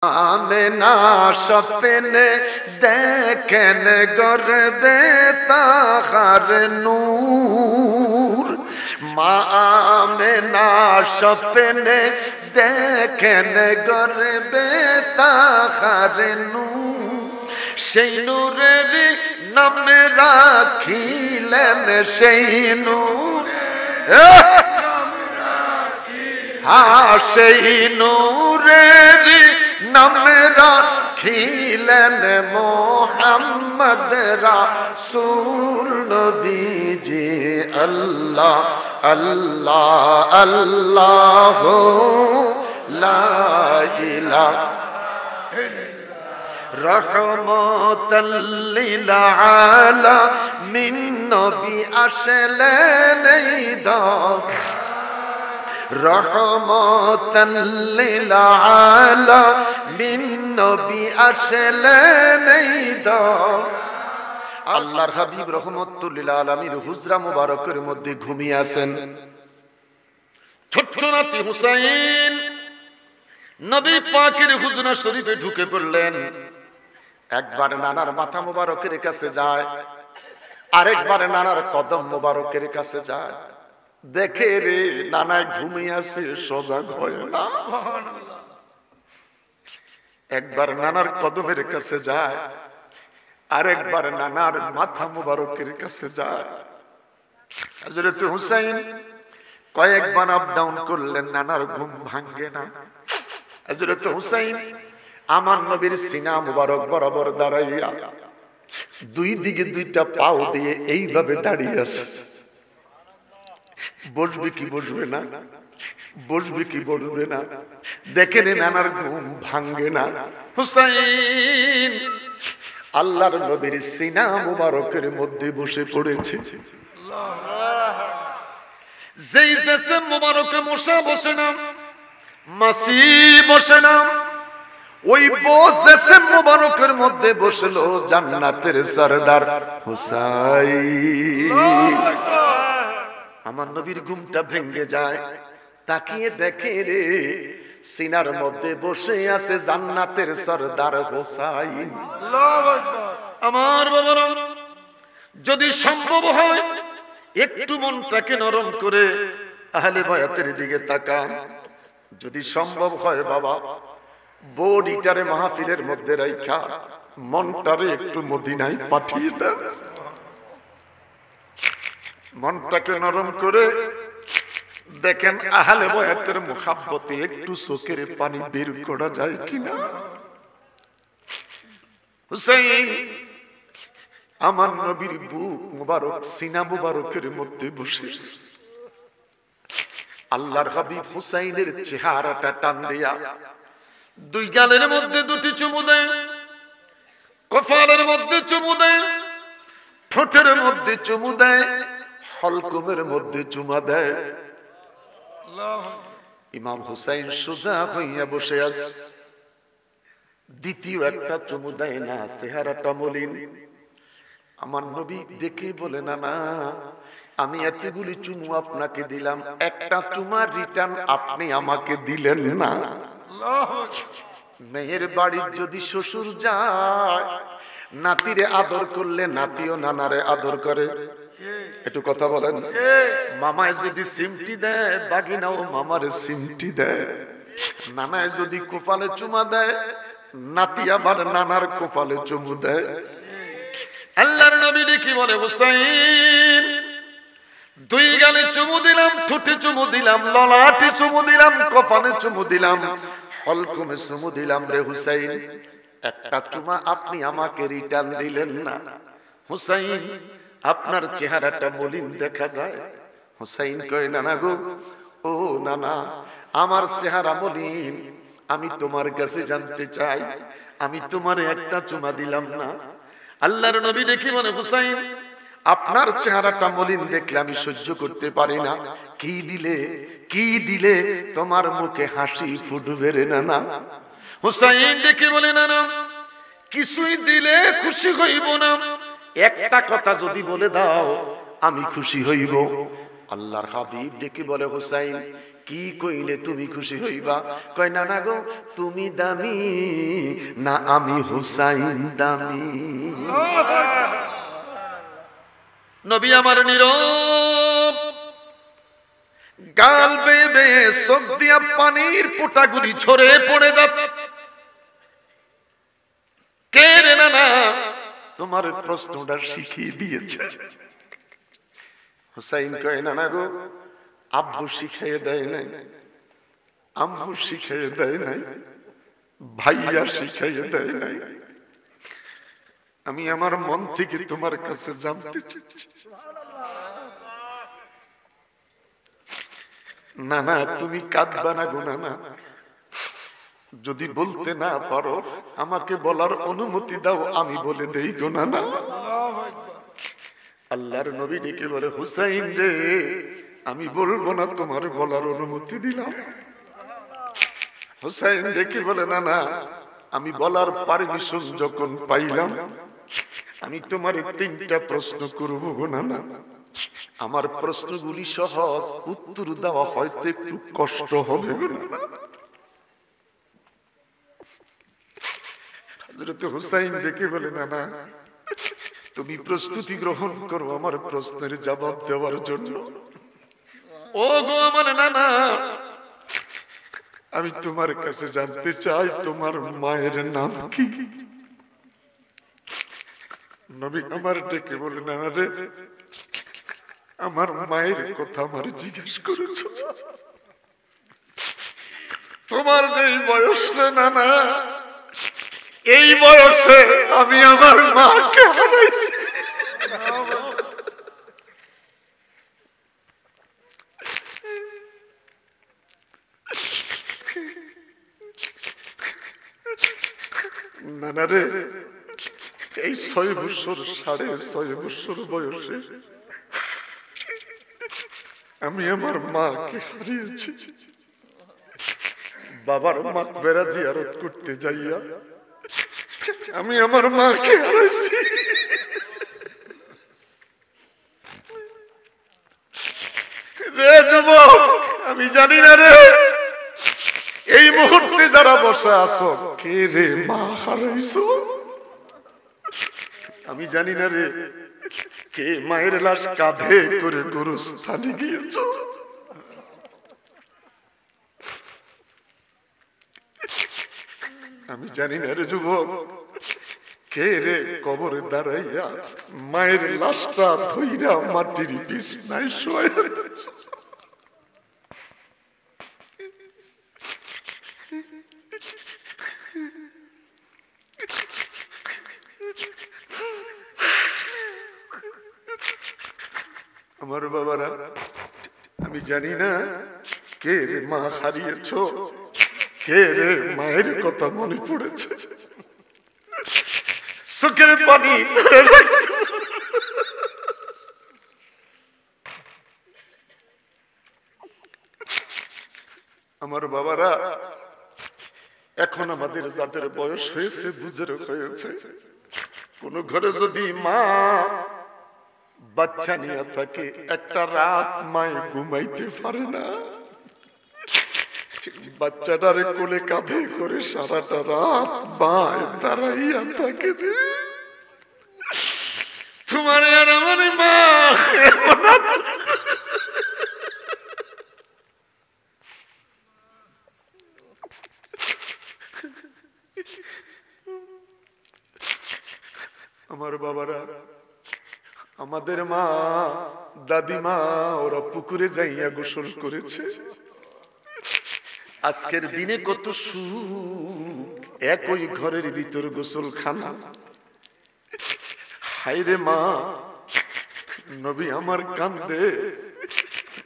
আমেনা স্বপ্নে দেখেন গর্বে তাহার নূর। মা আমেনা স্বপ্নে দেখেন গর্বে তাহার নূর। সেই নূরের নাম রাখিলেন সেই নূর, সেই নূরের নাম রাখিলেন মোহাম্মদ রাসূল নবীজি। আল্লাহ আল্লাহ আল্লাহ লা ইলাহা রহমতাল লিল আলামিন নবী আসলেন এই রহমতাল লিল আলামিন নবী আসলেন এই আল্লাহর হাবিব রহমতুল লিল আলামিন হুজরা মুবারকের মধ্যে ঘুমিয়ে আছেন। ছোট্ট নাতি হুসাইন নবী পাকের হুজরা শরীফে ঢুকে পড়লেন। একবার নানার মাথা মুবারকের কাছে যায়, আরেকবার নানার কদম মুবারকের কাছে যায়। দেখে রে নানা ঘুমিয়ে আছে, সজাগ হয় না। একবার নানার কদমের কাছে যায়, আরেকবার নানার মাথা মুবারকের কাছে যায়। হযরত হুসাইন কয়েকবার আপ ডাউন করলেন, নানার ঘুম ভাঙে না। হযরত হুসাইন আমার নবীর সিনা মুবারক বরাবর দাঁড়াইয়া দুই দিকে দুইটা পাও দিয়ে এইভাবে দাঁড়িয়ে আছে। বসবে কি বসবে না, বসবে কি বসবে না, দেখেন নানার ঘুম ভাঙে না। হুসাইন আল্লাহর নবীর সিনা মুবারকের মধ্যে বসে পড়েছে। যেই দেশে মুবারকে মশা বসে না, মাসি বসে না, ওই বসে মুবারকের মধ্যে বসলো জান্নাতের সরদার হুসাইন। আমার নবীর ঘুমটা ভেঙে যায়, তাকিয়ে দেখে রে সিনার মধ্যে বসে আছে জান্নাতের সরদার হুসাইন। আমার বাবারা, যদি সম্ভব হয় একটু মনটাকে নরম করে আহলে বায়াতের দিকে তাকান। যদি সম্ভব হয় বাবা, বডিটারে মাহফিলের মধ্যে রাইখা মনটারে একটু মদিনায় পাঠিয়ে দেন। মনটাকে নরম করে দেখেন আহলে বায়াতের মুহাব্বতে একটু চোখের পানি বের করা যায় কিনা। হুসাইন আমার নবীর বুক মুবারক সিনা মুবারকের মধ্যে বসে আল্লাহর হাবিব হুসাইনের চেহারাটা টান দিয়া দুই গালের মধ্যে দুটি চুমু দেয়, কপালের মধ্যে চুমু দেয়, ঠোঁটের মধ্যে চুমু দেয়, হলকুমের মধ্যে চুমা দেয়। ইমাম হুসাইন সোজা হইয়া বসে আছে। দ্বিতীয় একটা চুমু দেয় না, চেহারাটা মলিন। আমার নবী দেখে বলে না না, আমি এতগুলি চুমু আপনাকে দিলাম, একটা চুমা রিটার্ন আপনি আমাকে দিলেন না। মেয়ের বাড়ির যদি শ্বশুর যায়, নাতিরে আদর করলে নাতিও নানারে আদর করে। একটু কথা বলেন। মামায় যদি সিমটি দেয়, বাগিনাও মামারে সিমটি দেয়। নানায় যদি কপালে চুমা দেয়, নাতি আবার নানার কপালে চুমু দেয়। আল্লাহর নবী কি বলে, হুসাইন দুই গালে চুমু দিলাম, ঠোঁটে চুমু দিলাম, ললাটে চুমু দিলাম, কপালে চুমু দিলাম, হলকুমে চুমু দিলাম রে হুসাইন, একটা চুমা আপনি আমাকে রিটার্ন দিলেন না। হুসাইন আপনার চেহারাটা মলিন দেখা যায়। হুসাইন কয় নানা গো, ও নানা আমার চেহারা মলিন, আমি তোমার কাছে জানতে চাই, আমি তোমারে একটা চুমা দিলাম না। আল্লাহর নবী দেখি বলে, হুসাইন আপনার চেহারাটা মলিন দেখলে আমি সহ্য করতে পারি না। কি দিলে, কি দিলে তোমার মুখে হাসি ফুটবে রে নানা। হুসাইন দেখি বলে, নানা কিছুই দিলে খুশি হইব না, একটা কথা যদি বলে দাও আমি খুশি হইব। আল্লাহর হাবিব ডেকে বলে হুসাইন কি কইলে তুমি খুশি হইবা? কয় না না গো, তুমি দামি না আমি হুসাইন দামি। নবী আমার নীরব, গাল বেয়ে বেয়ে চোখ দিয়া পানির ফোঁটাগুলি ঝরে পড়ে যাচ্ছে। কে রে নানা তোমার প্রশ্নটা শিখিয়ে দিয়েছে? হুসাইন কয় না না গো, আব্বু শিখিয়ে দেয় নাই, আম্মু শিখিয়ে দেয় নাই, ভাইয়া শিখিয়ে দেয় নাই, আমি আমার মন থেকে তোমার কাছে জানতে চাচ্ছি। না না তুমি কাঁদবা না গো নানা, যদি বলতে না পারো আমাকে বলার অনুমতি দাও, আমি বলে দেই গো নানা। আল্লাহর নবী ডেকে বলে হুসাইন রে, আমি বলবো না, তোমার বলার অনুমতি দিলাম। হুসাইন ডেকে বলে না না, আমি বলার পারমিশন যখন পাইলাম, আমি তোমার 3টা প্রশ্ন করব গো নানা। আমার প্রশ্নগুলি সহজ, উত্তর দেওয়া হয়তো একটু কষ্ট হবে গো নানা। হযরত হুসাইন ডেকে বলে না না, তুমি প্রস্তুতি গ্রহণ করো আমার প্রশ্নের জবাব দেওয়ার জন্য। ও গো আমার নানা, আমি তোমার কাছে জানতে চাই তোমার মায়ের নাম কি? নবী আমার ডেকে বলে নানা রে, আমার মায়ের কথা আমার জিজ্ঞেস করেছ? তোমার যে বয়স নানা, এই বয়সে আমি আমার মাকে হারাইছি। নানা রে, এই 6 বছর 6.5 বছর বয়সে আমি আমার মাকে হারিয়েছি। বাবার মাকবেরা জিয়ারত করতে যাইয়া আমি আমার মাকে হারাইছি। রে যুবক, আমি জানি না রে, এই মুহূর্তে যারা বসে আছো, কে রে মা হারাইছো? আমি জানি না রে, কে মায়ের লাশ কাঁধে করে গোরস্থানে গিয়েছো? আমি জানি না রে যুবক, কে রে কবরে দাঁড়াইয়া মায়ের লাশটা ধইরা মাটির বিছনায় শোয়। আমার বাবারা, আমি জানি না কে রে মা হারিয়েছ, কে রে মায়ের কথা মনে পড়েছে, চোখের পানি আমার বাবারা। এখন আমাদের যাদের বয়স হয়েছে, বুঝের হয়েছে, কোন ঘরে যদি মা বাচ্চা নিয়ে থাকে, একটা রাত মায়ে ঘুমাইতে পারে না, বাচ্চাটারে কোলে কাঁধে করে সারাটা রাত মায় দাঁড়াইয়া থাকে। তোমার আর আমার মা আমার বাবারা, আমাদের মা দাদিমা ওরা পুকুরে যাইয়া গোসল করেছে। আজকের দিনে কত সুখ, একই ঘরের ভিতর গোসলখানা। হায়রে মা, নবী আমার কান্দে,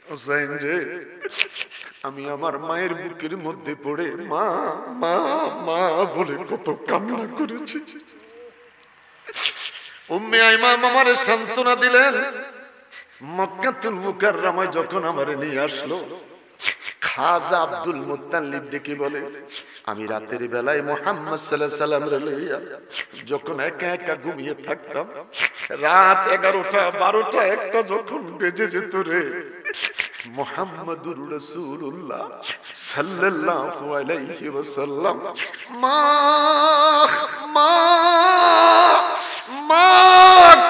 হুসাইন রে, আমি আমার মায়ের বুকের মধ্যে পড়ে মা মা মা বলে কত কান্না করেছি। উম্মে আইমান আমারে সান্ত্বনা দিলেন। মক্কাতুল মুকাররমায় যখন আমারে নিয়ে আসলো, খাজা আব্দুল মুত্তালিব ডেকে বলে, আমি রাতের বেলায় মুহাম্মদ সাল্লাল্লাহু আলাইহি সাল্লাম লইয়া যখন একা একা ঘুমিয়ে থাকতাম, রাত 11টা 12টা 1টা যখন বেজে যেত রে, মুহাম্মাদুর রাসূলুল্লাহ সাল্লাল্লাহু আলাইহি ওয়াসাল্লাম মা মা মা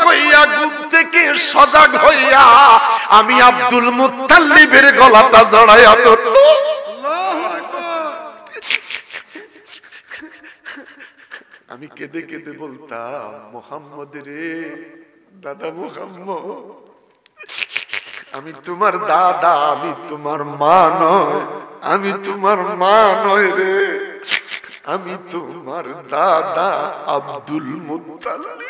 কইয়া ঘুম থেকে সজাগ হইয়া আমি আব্দুল মুত্তালিবের গলাটা জড়াইয়া ধরত। আল্লাহু আকবার। আমি কেঁদে কেঁদে বলতাম, মুহাম্মদ রে, দাদা মুহাম্মদ, আমি তোমার দাদা, আমি তোমার মা নয়, আমি তোমার মা নয় রে, আমি তোমার দাদা আব্দুল মুত্তালিব।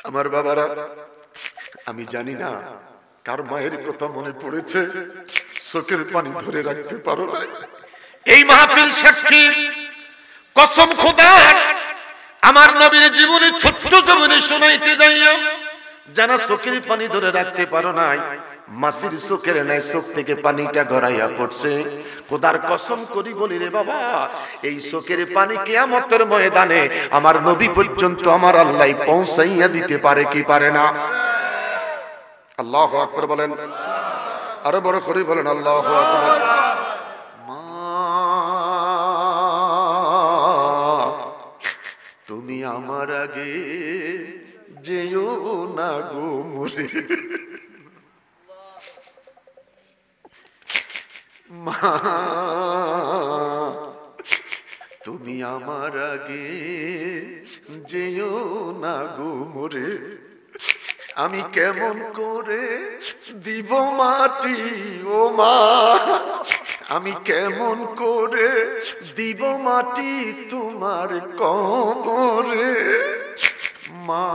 আমার বাবারা, আমি জানি না কার মায়ের কথা মনে পড়েছে, চোখের পানি ধরে রাখতে পারো না। এই মাহফিল সাক্ষী, কসম খোদার, আমার নবীর জীবনে ছোট্ট জীবনে শোনাইতে যাইয়া জানা চোখের পানি ধরে রাখতে পারো নাই, মাসির চোখের নাই চোখ থেকে পানিটা গড়াইয়া পড়ছে। খোদার কসম করি বলি রে বাবা, এই চোখের পানি কিয়ামতের ময়দানে আমার নবী পর্যন্ত আমার আল্লাহ পৌঁছাইয়া দিতে পারে কি পারে না? আল্লাহু আকবার বলেন, আরো বড় করে বলেন আল্লাহু আকবার। মা তুমি আমার আগে যেও না গো মরে, মা তুমি আমার আগে যেও না গো মরে, আমি কেমন করে দিব মাটি ও মা, আমি কেমন করে দিব মাটি তোমার কবরে, মা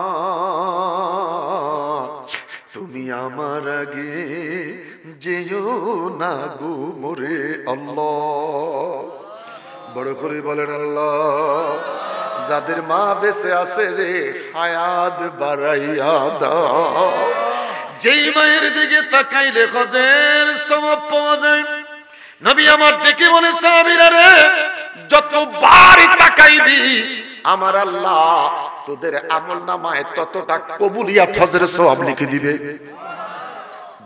তুমি আমার আগে যেও না গো মরে। আল্লাহ, বড় করে বলেন আল্লাহ। যাদের মা বেঁচে আছে রে, হায়াত বাড়াইয়া দাও। যেই মায়ের দিকে তাকাইলে হজের সওয়াব পাওয়া যায়। নবী আমার দেখে বলে, সাহাবীরা রে, যতবার তাকাইবি আমার আল্লাহ তোদের আমলনামায় ততটা কবুলিয়াত হজের সওয়াব লিখে দিবে।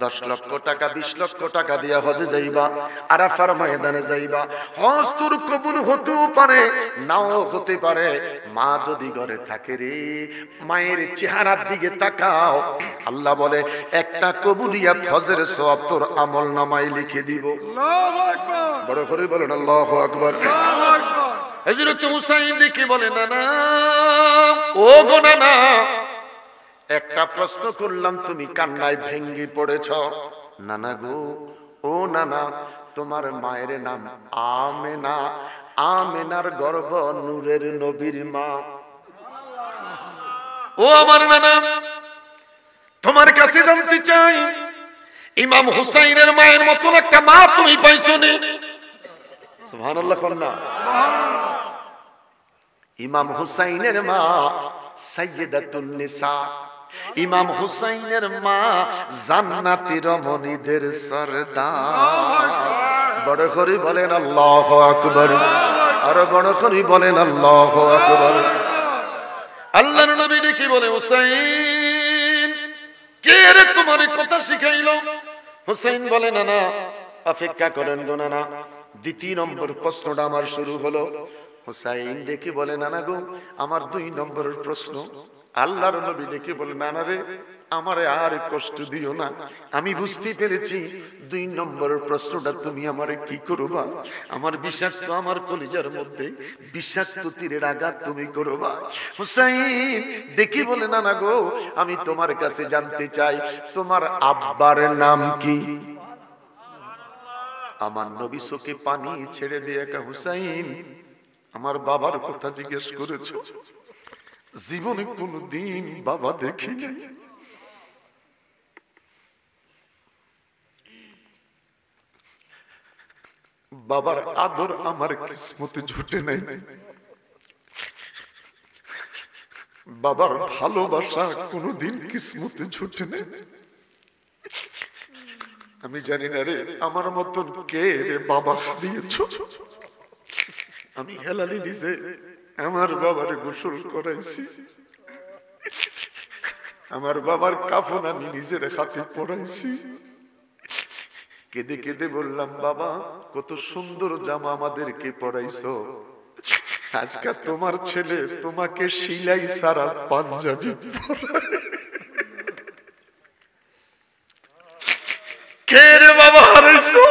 10 লক্ষ টাকা 20 লক্ষ টাকা দিয়া হজে যাইবা, আরাফার ময়দানে যাইবা, হজ তোর কবুল হতেও পারে নাও হতে পারে। মা যদি ঘরে থাকে রে, মায়ের চেহারার দিকে তাকাও, আল্লাহ বলে একটা কবুলিয়াত হজের সওয়াব তোর আমলনামায় লিখে দিব। আল্লাহু আকবার, বড় করে বলেন আল্লাহু আকবার। আল্লাহু আকবার। হযরত হুসাইন দেখে বলে, না না ও গো না না, একটা প্রশ্ন করলাম তুমি কান্নায় ভেঙ্গে পড়েছ। নানা গো, ও নানা, তোমার মায়ের নাম আমেনা, আমেনার গর্ভ নূরের নবীর মা। ও আমার নানা, তোমার কাছে জানতে চাই, ইমাম হুসাইনের মায়ের মতন একটা মা তুমি পাইছো নি? সুবহানাল্লাহ কন্যা। ইমাম হুসাইনের মা সাইয়্যিদাতুন নিসা, ইমাম হুসাইনের মা জান্নাতি রমণীদের সরদার। বড় করে বলেন আল্লাহু আকবার, আর বড় করে বলেন আল্লাহু আকবার। আল্লাহর নবী ডেকে বলে, হুসাইন, কে রে তোমার কথা শিখাইলো? হুসাইন বলে, না না অপেক্ষা করেন গো নানা, 2 নম্বর প্রশ্নটা আমার শুরু হলো। হুসাইন ডেকে বলে, নানা গো, আমার 2 নম্বরের প্রশ্ন। আল্লাহর নবী ডেকে বলে, নানা রে, আমারে আর কষ্ট দিও না, আমি বুঝতে পেরেছি 2 নম্বরের প্রশ্নটা তুমি আমারে কি করবা। আমার বিষাক্ত, আমার কলিজার মধ্যে বিষাক্ত তীরের আঘাত তুমি করবা। হুসাইন ডেকে বলে, নানা গো, আমি তোমার কাছে জানতে চাই তোমার আব্বার নাম কি? আমার নবী চোখে পানি ছেড়ে দিয়ে, হুসাইন, আমার বাবার কথা জিজ্ঞেস করেছো? জীবনে কোনদিন বাবা দেখিনি, বাবার আদর আমার কিসমতে জুটে নাই। বাবার ভালোবাসা কোনোদিন কিসমতে ছুটে না। আমি জানি না রে আমার মতন কে রে বাবা হারিয়েছ। আমি হেলালি নিজে আমার বাবারে গোসল করাইছি, আমার বাবার কাফন আমি নিজের হাতে পরাইছি। কেঁদে কেঁদে বললাম, বাবা কত সুন্দর জামা আমাদেরকে পরাইছো, আজকে তোমার ছেলে তোমাকে সিলাই সারা পাঞ্জাবি পরায়। কে রে বাবা হারাইছো?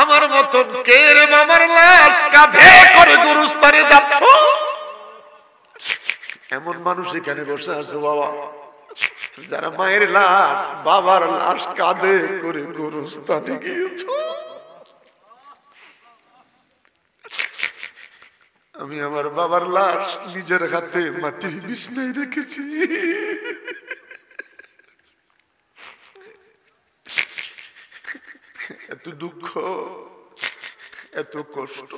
আমার মতন কে রে বাবার লাশ কাঁধে করে গুরুস্থানে যাচ্ছ? এমন মানুষ এখানে বসে আছো বাবা, যারা মায়ের লাশ বাবার লাশ কাঁধে করে গুরুস্থানে গিয়েছ। আমি আমার বাবার লাশ নিজের হাতে মাটির বিছনায় রেখেছি। এত দুঃখ, এত কষ্ট,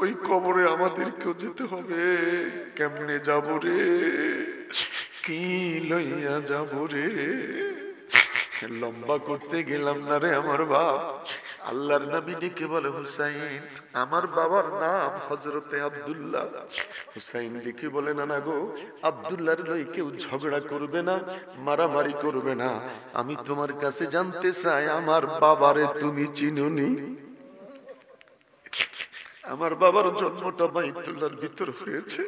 ওই কবরে আমাদেরকেও যেতে হবে। কেমনে যাব রে, কি লইয়া যাব রে? লম্বা করতে গেলাম না রে আমার বাপ। আল্লাহর নবী ডেকে বলে, হুসাইন, আমার বাবার নাম হযরতে আব্দুল্লাহ। হুসাইন ডেকে বলে, না না গো, আব্দুল্লাহর লই কেউ ঝগড়া করবে না, মারামারি করবে না। আমি তোমার কাছে জানতে চাই, আমার বাবারে তুমি চিনোনি? আমার বাবার জন্মটা বাইতুল্লাহর ভিতর হয়েছে।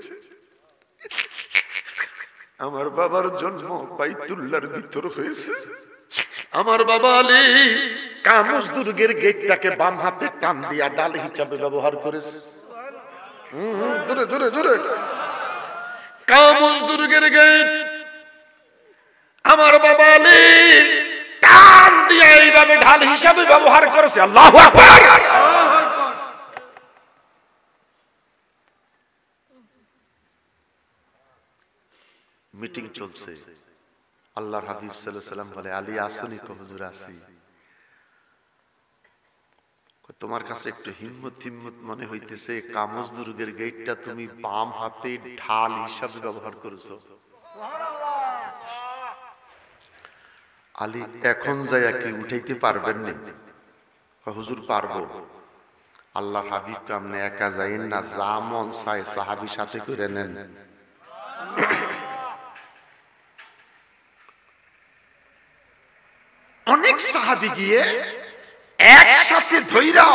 আমার বাবার জন্ম বাইতুল্লাহর ভিতর হয়েছে। আমার বাবা আলী কামুজ দুর্গের গেটটাকে বাম হাতে টান দিয়া ডাল হিসাবে ব্যবহার করেছে। জোরে জোরে জোরে। কামুজ দুর্গের গেট আমার বাবা আলী টান দিয়া এইভাবে ঢাল হিসাবে ব্যবহার করেছে। আল্লাহু আকবার। মিটিং চলছে, আল্লাহর হাবিব সাল্লাল্লাহু আলাইহি সাল্লাম বলে, আলী আসুনি? কো হুজুর আসি। তোমার কাছে একটু হিম্মত মনে হইতেছে, কামজ দুর্গের গেটটা তুমি বাম হাতে ঢাল হিসাবে ব্যবহার করেছো। আলী এখন যাইয়া কি উঠাইতে পারবেন না? হুজুর পারবো। আল্লাহর হাবিব কামনে একা যাইন না, যা মন চায় সাহাবী সাথে করে নেন। অনেক সাহাবী গিয়ে একসাথে ধইরা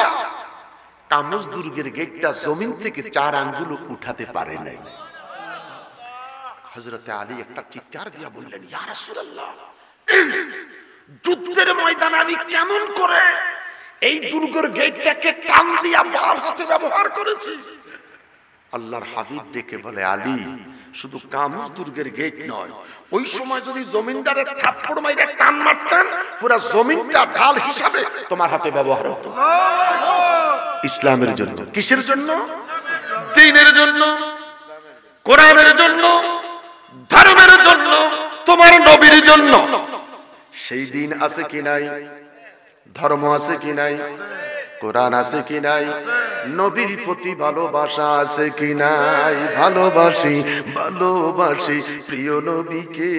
কামজ দুর্গের গেটটা জমিন থেকে 4 আঙ্গুল উঠাতে পারে নাই। হযরতে আলী একটা চিৎকার দিয়া বললেন, ইয়া রাসূলুল্লাহ, যুদ্ধের ময়দানে আমি কেমন করে এই দুর্গের গেটটাকে টান দিয়া বাম হাতে ব্যবহার করেছি? আল্লাহর হাবিব ডেকে বলে, আলী, শুধু কামজ দুর্গের গেট নয়, ওই সময় যদি জমিনদারের থাপ্পড় মাইরে টান মারতেন, পুরো জমিনটা ঢাল হিসাবে তোমার হাতে ব্যবহার হতো। ইসলামের জন্য। কিসের জন্য? দ্বীনের জন্য, কোরআনের জন্য, ধর্মের জন্য, তোমার নবীর জন্য। সেই দিন আছে কি নাই? ধর্ম আছে কি নাই? কোরআন আছে কি নাই? নবীর প্রতি ভালোবাসা আছে কি নাই? ভালোবাসি, ভালোবাসি প্রিয় নবীকে,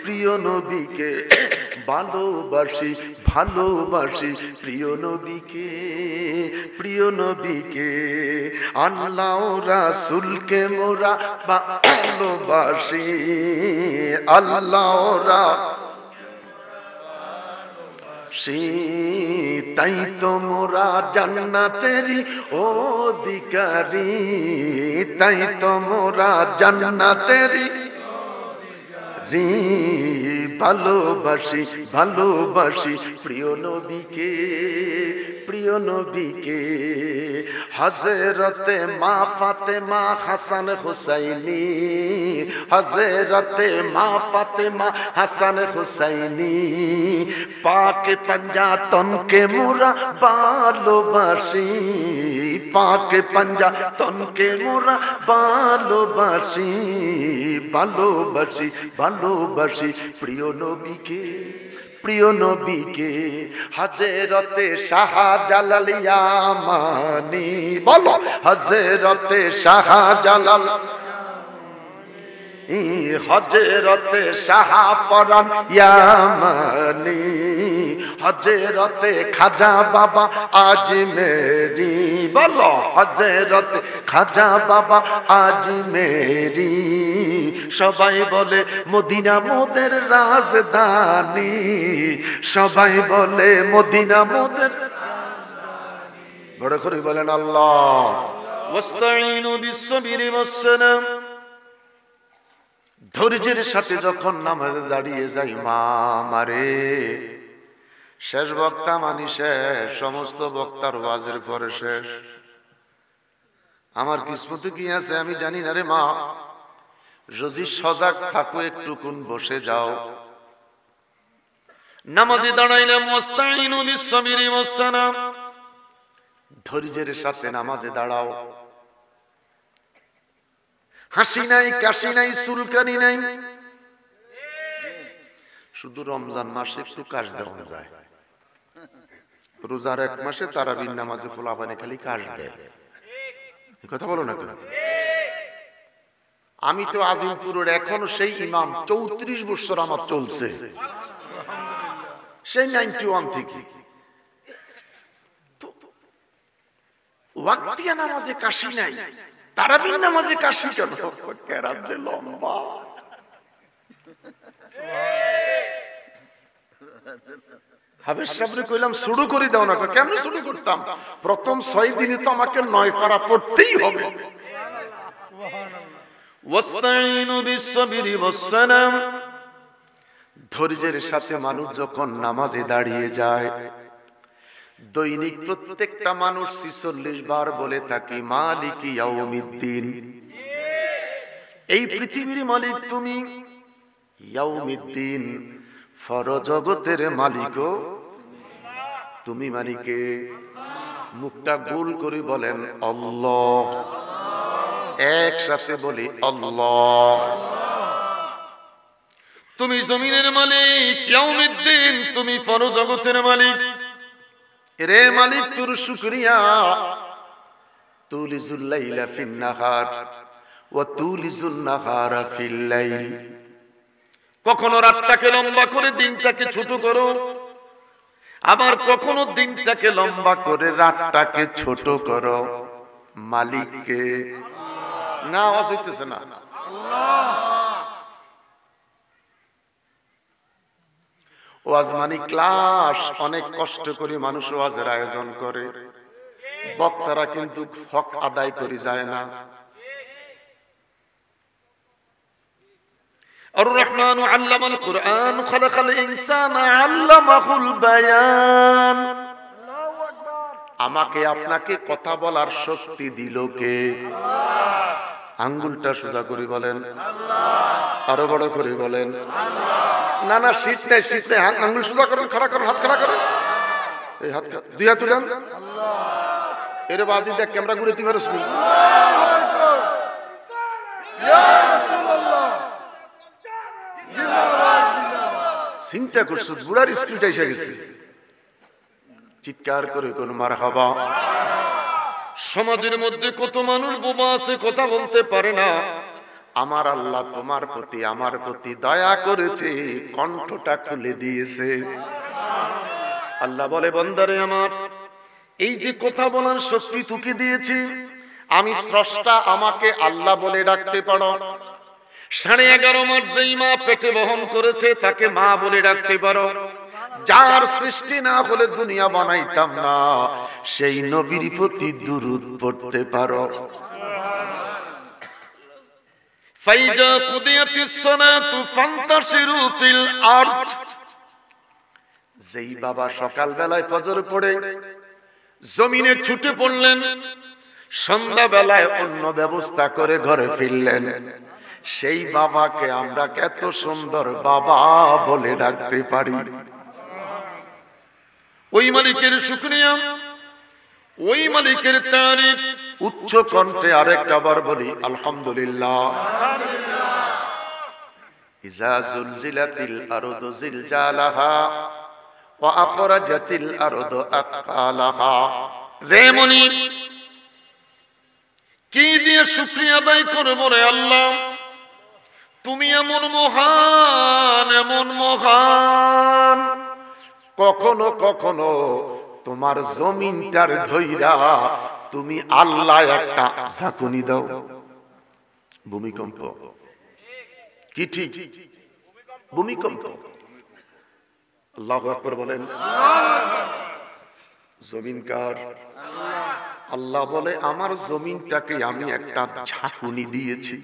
প্রিয় নবীকে ভালোবাসি, ভালোবাসি প্রিয় নবীকে, প্রিয় নবীকে। আল্লাহ রাসূলকে মোরা ভালোবাসি, আল্লাহ তাই তো মোরা জান্নাতেরই অধিকারী, তাই তো মোরা জান্নাতেরই ভালোবাসি, ভালোবাসি প্রিয় নবীকে, প্রিয় নবীকে। হযরতে মা ফাতেমা হাসান হুসাইনি, হযরতে মা ফাতেমা হাসান হুসাইনি, পাক পঞ্জাতনকে মোরা ভালোবাসি, পাক পঞ্জাতনকে মোরা ভালোবাসি, ভালোবাসি, ভালোবাসি প্রিয় নবীকে, প্রিয় নবীকে। হযরতে শাহজালাল ইয়ামানি, বলো হযরতে শাহজালাল হযরতে শাহপরান ইয়ামানি, হযরতে খাজা বাবা আজমেরি, বলো হযরতে খাজা বাবা আজমেরি। সবাই বলে মদিনা মোদের রাজধানী, সবাই বলে মদিনা মোদের, বড় করে বলেন আল্লাহ। ওয়াস্তাইনু বিসসাবরি ওয়াসসালাম, ধৈর্যের সাথে যখন নামাজে দাঁড়িয়ে যাই মা আমারে, শেষ বক্তা মানি শেষ, সমস্ত বক্তার ওয়াজের পরে শেষ। আমার কিসমতে কি আছে আমি জানি না রে মা, যদি সজাগ থাকো একটুকুন বসে যাও। নামাজে দাঁড়াইলাম, ওয়াস্তাইনু বিসসাবরি ওয়াসসালাম, ধৈর্যের সাথে নামাজে দাঁড়াও। হাসি নাই, কাশি নাই, চুলকানি নাই, শুধু রমজান মাসে একটু কাশ দেওয়া যায়। রোজার এক মাসে তারাবির নামাজে পোলাপানে খালি কাশ দেয়, কথা বলো না কেন? আমি তো আজিমপুরের এখনো সেই ইমাম, 34 বছর আমার চলছে, সেই 91 থেকে। ওয়াক্তিয়া নামাজে কাশি নাই, তারাবির নামাজে কাশি কেন? কেরাত যে লম্বা। হাফেজ সাহেবরে কইলাম শুরু করে দাও না, কেমনে শুরু করতাম? প্রথম 6 দিনে তো আমাকে 9 পারা পড়তেই হবে। ওয়াস্তাইনু বিসসাবরি ওয়াসসালাম, ধৈর্যের সাথে মানুষ যখন নামাজে দাঁড়িয়ে যায়, দৈনিক প্রত্যেকটা মানুষ 46 বার বলে থাকি মালিকি ইয়াউমিদ্দিন, এই পৃথিবীর মালিক তুমি, ইয়াউমিদ্দিন ফরজগতের মালিকও তুমি, মালিকে। মুখটা গোল করে বলেন আল্লাহ, একসাথে বলি আল্লাহ। তুমি জমিনের মালিক, ইয়াউমিদ্দিন তুমি ফরজগতের মালিক। রে মালিক তোর শুকরিয়া, তুলিজুল লাইলা ফিন নাহার ওয়া তুলিজুল নাহারা ফিল লাইল, কখনো রাতটাকে লম্বা করে দিনটাকে ছোট করো, আবার কখনো দিনটাকে লম্বা করে রাতটাকে ছোট করো। মালিককে না আওয়াজ হইতেছে না? ওয়াজ মানে ক্লাস, অনেক কষ্ট করে মানুষ ওয়াজের আয়োজন করে, বক্তারা কিন্তু হক আদায় করে যায় না। আর রহমানু আল্লামাল কুরআন খালাকাল ইনসানা আল্লামাহুল বায়ান, আমাকে আপনাকে কথা বলার শক্তি দিল কে? আঙ্গুলটা সোজা করে বলেন আল্লাহ, আরো বড় করে বলেন আল্লাহ। না না শীত নাই, শীত নাই, আঙ্গুল সোজা করেন, খাড়া করেন, হাত খাড়া করেন, এই হাত, দুই হাত তুলেন আল্লাহ। এর বাজি দেখ ক্যামেরা ঘুরে তুই পারছিস? চিন্তা করছো বুড়ার স্পিড এসে গেছে, চিৎকার করে কোন মারহাবা। সমাজের মধ্যে কত মানুষ বোবা আছে, কথা বলতে পারে না। আমার আল্লাহ তোমার প্রতি আমার প্রতি দয়া করেছে, কণ্ঠটা খুলে দিয়েছে। আল্লাহ বলে বান্দারে আমার, এই যে কথা বলার শক্তি তোকে দিয়েছি আমি স্রষ্টা, আমাকে আল্লাহ বলে ডাকতে পারো। 11.5 মাস যেই মা পেটে বহন করেছে তাকে মা বলে ডাকতে পারো। যার সৃষ্টি না হলে দুনিয়া বানাইতাম না, সেই নবীর প্রতি দুরূদ পড়তে পারো। ফাইজা কুদিয়াতিস সালাতু ফান্তাশিরু ফিল আরদ, যেই বাবা সকাল বেলায় ফজর পড়ে জমিনে ছুটে পড়লেন, সন্ধ্যা বেলায় অন্য ব্যবস্থা করে ঘরে ফিরলেন, সেই বাবাকে আমরা কত সুন্দর বাবা বলে ডাকতে পারি। ওই মালিকের শুকরিয়া, ওই মালিকের তারিফ উচ্চ কণ্ঠে আরেকটা বার বলি আলহামদুলিল্লাহ। ইজা জুলজিলাতিল আরদু জিলজালাহা ওয়া আখরাজাতিল আরদু আতকালাহা। রে মনি, কি দিয়ে শুকরিয়া আদায় করব রে আল্লাহ? তুমি এমন মহান, কখনো কখনো তোমার জমিনটার ধইরা তুমি আল্লাহ একটা ঝাঁকুনি দাও। ভূমিকম্প কি ঠিক? ভূমিকম্প। আল্লাহু আকবার বলেন। জমিন কার? আল্লাহ বলে আমার জমিনটাকে আমি একটা ঝাঁকুনি দিয়েছি।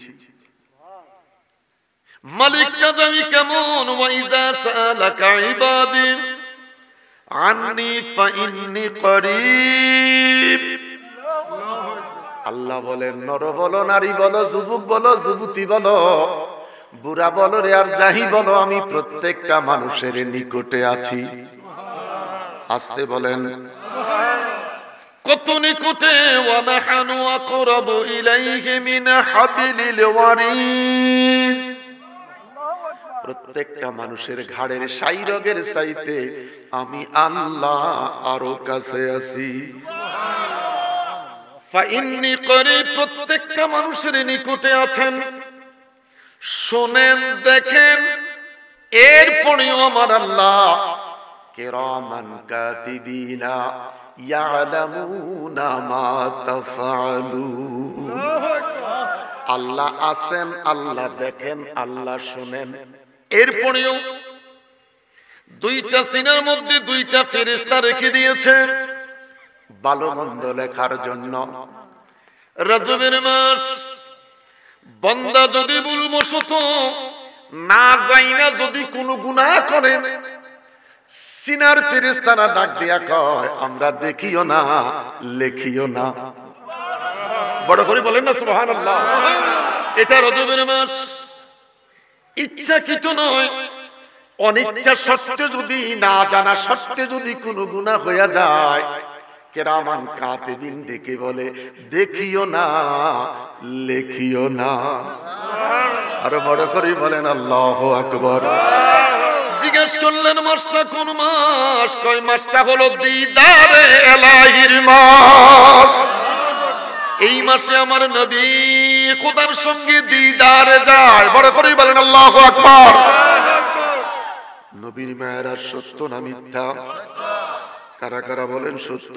মালিকটা জানি কেমন। ওয়াইজা সালাকা ইবাদি আন্নি ফাইন্নি করিব। আল্লাহ বলেন নর বলো, নারী বলো, যুবক বলো, যুবতী বলো, বুড়া বলো রে আর যাহি বলো, আমি প্রত্যেকটা মানুষের নিকটে আছি। আসতে বলেন কত নিকটে। ওয়া নাহানু আকরাবু ইলাইহি মিন হাবিলিল ওয়ারিদ। প্রত্যেকটা মানুষের ঘাড়ের শাইরগের চাইতে আমি আল্লাহ আরো কাছে আছি। ফাইন্নি করিব, প্রত্যেকটা মানুষের নিকটে আছেন। শোনেন, দেখেন, এরপরেও আমার আল্লাহ কিরামান কাতিবিনা ইয়ালামুনা মা তাফআলুন। আল্লাহ আছেন, আল্লাহ দেখেন, আল্লাহ শোনেন। এরপরেও দুইটা সিনার মধ্যে দুইটা ফেরেশতা রেখে দিয়েছে ভালো মন্দ লেখার জন্য। রজবের মাস, বান্দা যদি ভুলবশত না জাইনা যদি কোনো গুনাহ করে, সিনার ফেরেশতারা ডাক দিয়া কয় আমরা দেখিও না, লেখিও না। বড় করে বলেন না সুবহানাল্লাহ। এটা রজবের মাস। ইচ্ছাকৃত নয়, অনিচ্ছা সত্ত্বে যদি, না জানা সত্ত্বে যদি কোনো গুনাহ হইয়া যায়, কিরামান কাতিবিন ডেকে বলে দেখিও না, লেখিও না। আর বড় করে বলেন আল্লাহু আকবার। জিজ্ঞেস করলেন মাসটা কোন মাস? কয় মাসটা হলো দিদারে এলাহির মাস। এই মাসে আমার নবী খোদার সঙ্গে দিদারে যায়। বড় করে বলেন আল্লাহু আকবার। নবীর মেরাজ সত্য না মিথ্যা? কারা কারা বলেন সত্য?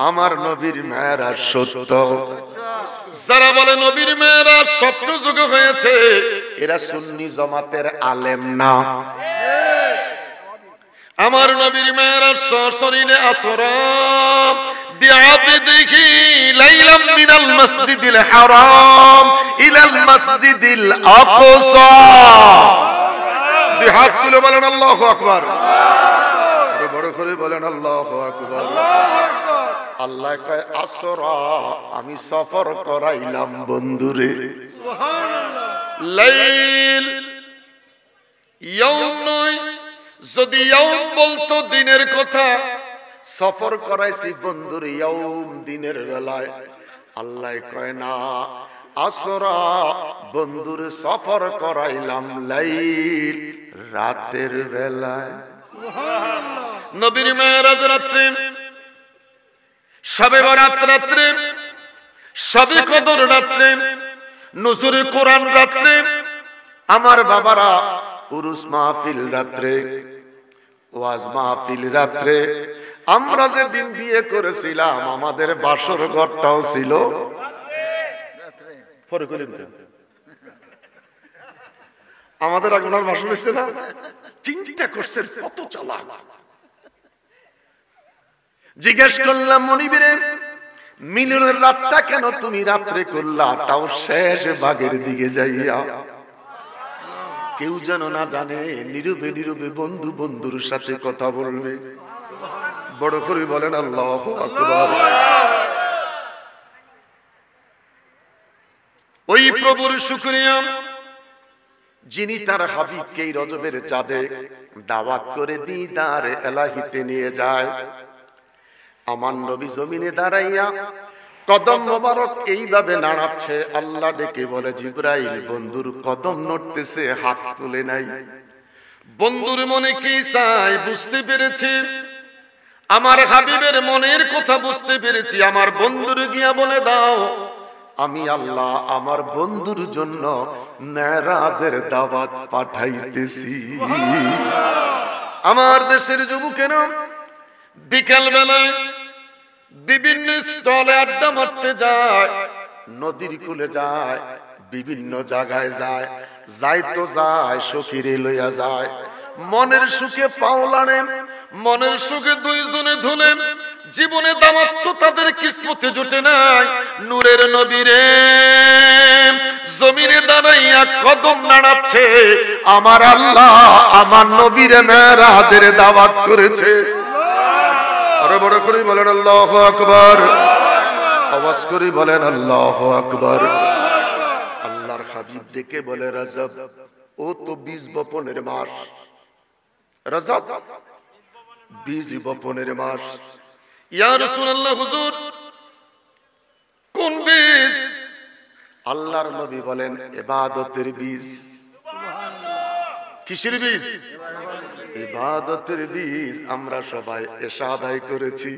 আমার নবীর মেরাজ সত্য। যারা বলে নবীর মেরাজ স্বপ্ন যুগে হয়েছে, এরা সুন্নি জামাতের আলেম না। আমার নবীর মেরাজ সশরীরে আসরা বিআবদিহি লাইলাম মিনাল মসজিদিল হারাম ইলাল মসজিদিল আকসা। দুই হাত তুলে বলেন আল্লাহু আকবার। বড় করে বলেন আল্লাহু আকবার। আল্লাহ কয় আসরা, আমি সফর করাইলাম বন্ধুরে। সুবহানাল্লাহ। লাইল ইয়াউম নয়, যদি ইয়াউম বলতো দিনের কথা, সফর করাইছি বন্ধুর ইয়াউম দিনের বেলায়। আল্লাহ কয় না, আসরা বন্ধুর সফর করাইলাম লাইল রাতের বেলায়। সুবহানাল্লাহ। নবীর মেরাজ রাত্রে, শবে বরাত রাত্রে, শবে কদর রাত্রে, নুজুরে কোরআন রাত্রে, আমার বাবারা উরুস মাহফিল রাত্রে, ওয়াজ মাহফিল রাত্রে। আমরা যে দিন বিয়ে করেছিলাম আমাদের বাসর ঘরটাও ছিল আমাদের আগুনার বাসর হয়েছে না? চিন্তা করছে কত চালাক। জিজ্ঞেস করলাম মনিবিরে, মিলনের রাতটা কেন তুমি রাত্রে করলা, তাও শেষ ভাগের দিকে যাইয়া? কেউ যেন না জানে, নীরবে নীরবে বন্ধু বন্ধুর সাথে কথা বলবে। বড় করে বলেন আল্লাহু আকবার। ওই প্রভুর শুকরিয়া যিনি তার হাবিবকে এই রজবের চাঁদে দাওয়াত করে দিদার এলাহিতে নিয়ে যায়। আমার নবী জমিনে দাঁড়াইয়া কদম মোবারক এইভাবে নাড়াচ্ছে। আল্লাহ ডেকে বলে জিবরাইল, বন্ধুর কদম নড়তেছে, হাত তুলে নাই। বন্ধুর মনে কি চাই বুঝতে পেরেছি, আমার হাবিবের মনের কথা বুঝতে পেরেছি। আমার বন্ধুর গিয়া বলে দাও আমি আল্লাহ আমার বন্ধুর জন্য মেরাজের দাওয়াত পাঠাইতেছি। আমার দেশের যুবকেরা বিকাল বেলায় বিভিন্ন স্টলে আড্ডা মারতে যায়, নদীর কূলে যায়, বিভিন্ন জায়গায় যায়, যাইতো যায় সখীরে লইয়া যায়। মনের সুখে পাওলানে, মনের সুখে দুইজনে ধুলে, জীবনে দাওয়াত তো তাদের কিসমতে জুটে নাই। নূরের নবীরে জমিনে দাঁড়াইয়া কদম নাড়াচ্ছে, আমার আল্লাহ আমার নবীরে মেরাজের দাওয়াত করেছে। আরো বড় করে বলেন আল্লাহু আকবার, আওয়াজ করে বলেন আল্লাহু আকবার। আল্লাহর হাবিব ডেকে বলে রজব, ও তো বীজ বপনের মাস। রজব বীজ বপনের মাস। ইয়া রাসূলুল্লাহ হুজুর কোন বীজ? আল্লাহর নবী বলেন ইবাদতের বীজ। কিসের বীজ? ইবাদতের বীজ। আমরা সবাই এশা আদায় করেছি,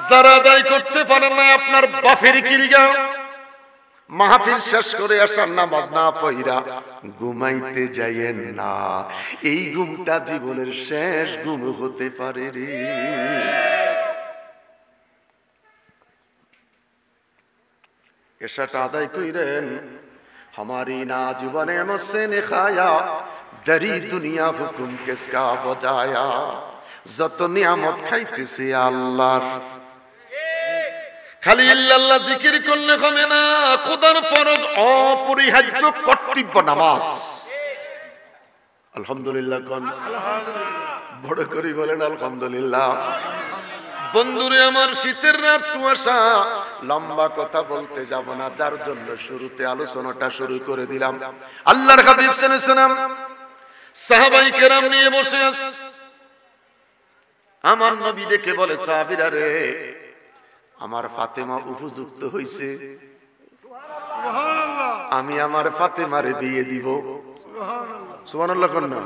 যারা আদায় করতে পারেন না আপনার বাপের কিরিগা। মাহফিল শেষ করে আসার নামাজ না পড়া ঘুমাইতে যাইয়েন না, এই ঘুমটা জীবনের শেষ ঘুম হতে পারে রে। এশাটা আদায় কইরেন। हमारी नाजुबाने मुझसे ने खाया दरी दुनिया हुकुम किसका बजाया। যত নিয়ামত খাইতেছে আল্লাহর, খালি ইল্লাল্লাহ জিকির করলে হবে না। খোদার ফরজ অপরিহার্য কর্তব্য নামাজ। আলহামদুলিল্লাহ কোন বড় করে বলেন আলহামদুলিল্লাহ। বন্ধুরে আমার, শীতের রাত কুয়াশা, লম্বা কথা বলতে যাব না, যার জন্য শুরুতে আলোচনাটা শুরু করে দিলাম। আল্লাহর হাবিব সাল্লাল্লাহু আলাইহি ওয়াসাল্লাম সাহাবায়ে কেরাম নিয়ে বসে আছে। আমার নবী ডেকে বলে, সাহাবীরা রে, আমার ফাতেমা উপযুক্ত হইছে, সুবহানাল্লাহ, আমি আমার ফাতেমারে বিয়ে দিব। সুবহানাল্লাহ, সুবহানাল্লাহ কোন না।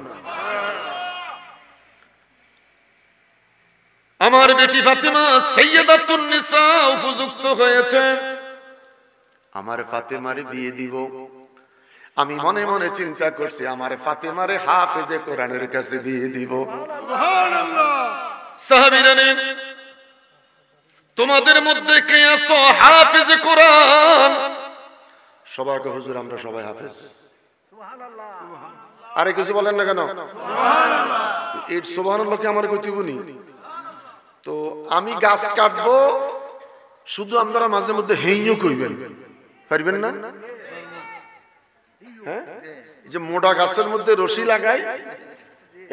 আমার বেটি ফাতেমা সাইয়্যিদাতুন নিসা উপযুক্ত হয়েছে, আমার ফাতেমারে বিয়ে দিব। আমি মনে মনে চিন্তা করছি, আমার ফাতেমারে হাফেজে কোরআনের কাছে বিয়ে দিব। সুবহানাল্লাহ। সাহাবীরা নেন, তোমাদের মধ্যে কে আছো হাফেজে কোরআন? সবাই কয় হুজুর আমরা সবাই হাফেজ। সুবহানাল্লাহ। আরে কিছু বলেন না কেন? সুবহানাল্লাহ। এই সুবহানাল্লাহ কি আমার কইতে বনি? তো আমি গাছ কাটবো, শুধু আপনারা মাঝে মধ্যে হেইও কইবেন, পারবেন না? হ্যাঁ, এই যে মোটা গাছের মধ্যে রশি লাগাই,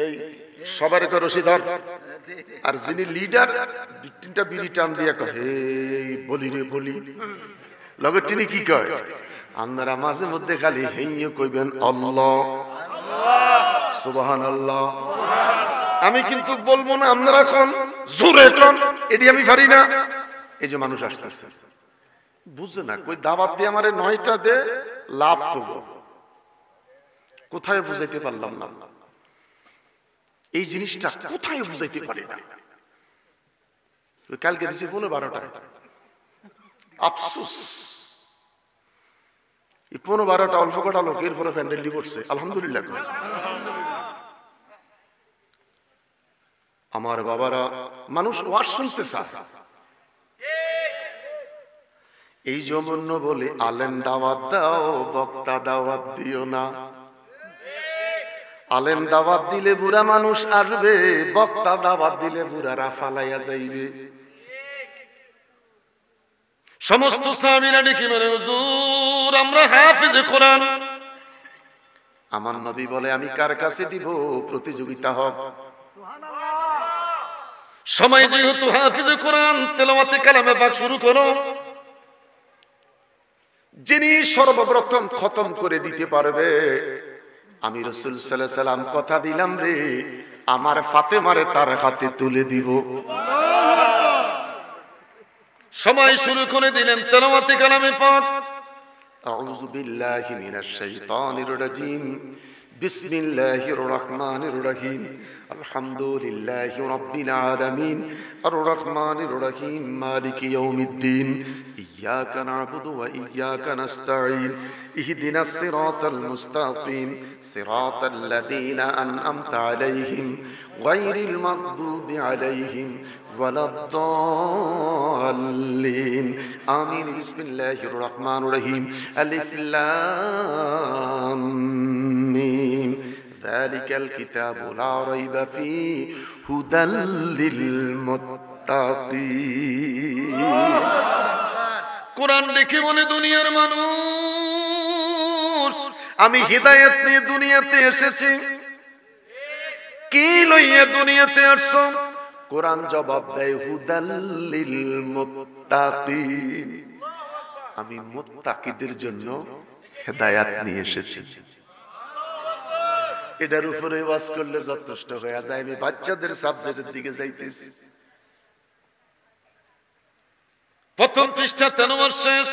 এই সবার একটা রশি ধর, আর যিনি লিডার তিনটা বিড়ি টান দিয়ে কয় হে বলি রে বলি, লগের তিনি কি কয়? আপনারা মাঝে মধ্যে খালি হেইও কইবেন আল্লাহ সুবহানাল্লাহ। আমি কিন্তু বলবো না আপনারা কোন জোরে কোন, এটি আমি পারি না। এই যে মানুষ আসতেছে বুঝে না, কই দাওয়াত দিয়ে আমারে 9টা দে লাভ তো কোথায় বুঝাইতে পারলাম না। এই জিনিসটা কোথায় বুঝাইতে পারি না। কালকে দিছি 12টায়, আফসোস এই 12টা অল্প কটা লোক, এরপরে প্যান্ডেলটি করছে। আলহামদুলিল্লাহ। আমার বাবারা, মানুষ ওয়াজ শুনতে চায়, এই জন্য বলে আলেম দাওয়াত দাও, বক্তা দাওয়াত দিও না। আলেম দাওয়াত দিলে বুড়া মানুষ আসবে, বক্তা দাওয়াত দিলে বুড়ারা ফালাইয়া যাইবে। সমস্ত সাহাবীরা ডেকে বলে, হুজুর আমরা হাফেজে কোরআন। আমার নবী বলে, আমি কার কাছে দিব? প্রতিযোগিতা হোক। সময় যেহেতু হাফেজে কোরআন, তেলাওয়াতে কালামে পাক শুরু করো। যিনি সর্বপ্রথম খতম করে দিতে পারবে, আমি রাসূল সাল্লাল্লাহু আলাইহি সাল্লাম কথা দিলাম রে, আমার ফাতেমারে তার হাতে তুলে দিব। সময় শুরু করে দিলেন তেলাওয়াতে কালামে পাক। আউযু বিল্লাহি মিনাশ শাইতানির রাজীম, বিসমিল্লাহির রহমানির রহিম আলহামদুলিল্লাহি রাব্বিল আলামিন আর রহমানির রহিম মালিকি ইয়াউমিদ্দিন ইয়্যাকা না'বুদু ওয়া ইয়্যাকা নাস্তাঈন ইহদিনাস সিরাতাল মুস্তাকিম সিরাতাল লাযীনা আন'আমতা আলাইহিম গায়রিল মাগদুবি আলাইহিম ওয়ালাদ-দাল্লিন আমিন বিসমিল্লাহির রহমানির রহিম আলিফ লাম মিম যালিকাল কিতাবু লা রাইবা ফীহি হুদাল লিল মুত্তাকিন। কোরআন দেখে বলে দুনিয়ার মানুষ আমি হিদায়াত নিয়ে দুনিয়াতে এসেছি। কি লইয়া দুনিয়াতে আসছো? কোরআন জবাব দেয় হুদাল লিল মুত্তাকিন, আমি মুত্তাকিদের জন্য হিদায়াত নিয়ে এসেছি। এটার উপরে ওয়াজ করলে যথেষ্ট হয়ে যায়। আমি বাচ্চাদের সাবজেক্টের দিকে যাইতেছি। প্রথম পৃষ্ঠা 3 নম্বর শেষ।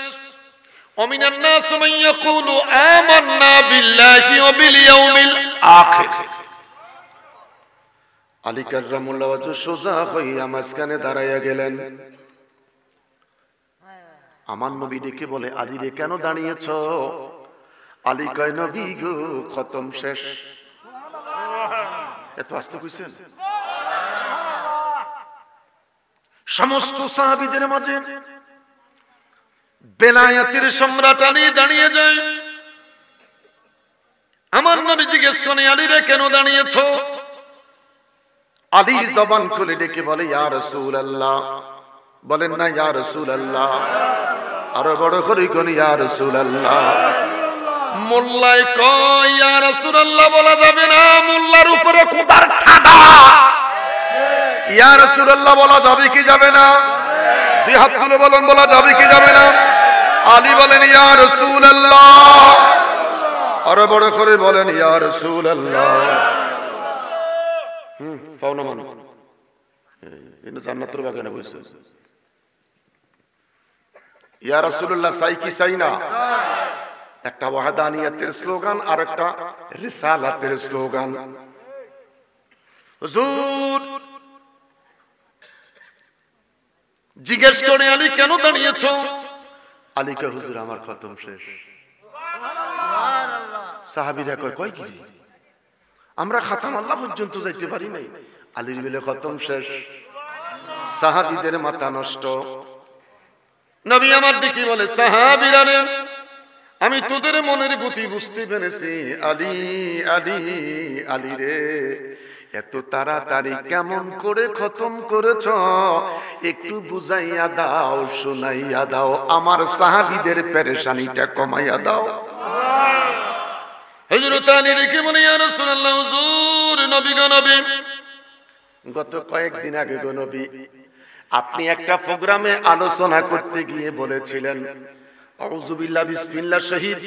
ওমিনান নাস মান ইয়াকুলু আমান্না বিল্লাহি ওয়া বিল ইয়াউমিল আখির। আলী কাররামুল্লাহ ওয়াজহ সোজা হইয়া মাঝখানে দাঁড়াইয়া গেলেন। আমার নবী ডেকে বলে, আলী রে কেন দাঁড়িয়েছ? আলী কয়, নবী গো খতম শেষ। এত আস্তে কইছেন? সমস্ত সাহাবীদের মাঝে বেলায়েতের সম্রাট আলী দাঁড়িয়ে যায়। আমার নবী জিজ্ঞেস করে, আলী রে কেন দাঁড়িয়েছো? আলী জবান খুলে ডেকে বলে, ইয়া রাসূলুল্লাহ। বলেন না ইয়া রাসূলুল্লাহ, আরো বড় করে কোন ইয়া রাসূলুল্লাহ। মোল্লাই কয় ইয়া রাসূলুল্লাহ বলা যাবে না, মোল্লার উপরে খোদার ঠাডা। ইয়া রাসূলুল্লাহ বলা যাবে কি যাবে না? দুই হাত তুলে বলেন, বলা যাবে কি যাবে না? আলী বলেন ইয়া রাসূলুল্লাহ, আরো বড় করে বলেন ইয়া রাসূলুল্লাহ। পাওনা মান এটা জান্নাতের বাগানে বসে ইয়া রাসূলুল্লাহ চাই কি চাই না? একটা ওয়াহদানিয়াতের স্লোগান আর একটা রিসালাতের স্লোগান। হুজুর জিজ্ঞেস করে, আলী কেন দাঁড়িয়েছো? আলী কয়, হুজুর আমার খতম শেষ। সাহাবীরা কয় কি আমরা খতম আল্লাহ পর্যন্ত যাইতে পারি নাই, আলীর বলে খতম শেষ। সাহাবীদের মাথা নষ্ট। নবী আমার দিকে বলে, সাহাবীরা রে আমি তোদের মনের গতি বুঝতে পেরেছি। আলী আলী আলী রে এত তাড়াতাড়ি কেমন করে খতম করেছ? একটু বুঝাইয়া দাও, শোনাইয়া দাও, আমার সাহাবীদের পেরেশানিটা কমাইয়া দাও। হযরত আলী রেখে বলে, ইয়া রাসূলুল্লাহ, হুজুর নবী গো নবী, গত কয়েকদিন আগে গো নবী আপনি একটা প্রোগ্রামে আলোচনা করতে গিয়ে বলেছিলেন আউযু বিল্লাহি বিসমিল্লাহ শহীদ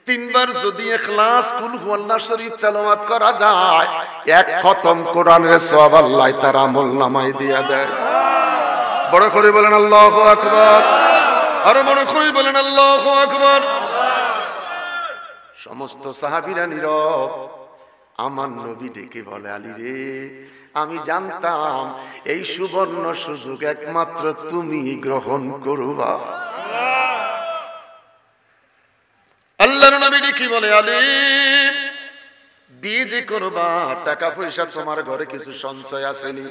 3 বার যদি ইখলাস কুল হুয়াল্লাহ শরীফ তেলাওয়াত করা যায়, এক খতম কোরআনের সওয়াব আল্লাহ তার আমলনামায় দিয়া দেয়। বড় করে বলেন আল্লাহু আকবার, আর বড় করে বলেন আল্লাহু আকবার। সমস্ত সাহাবীরা নীরব। আমার নবী ডেকে বলে, আলী রে আমি জানতাম এই সুবর্ণ সুযোগ একমাত্র তুমি গ্রহণ করবা। আল্লাহর নবী ডেকে বলে, আলী বিয়ে যে করবা, টাকা পয়সা তোমার ঘরে কিছু সঞ্চয় আসেনি?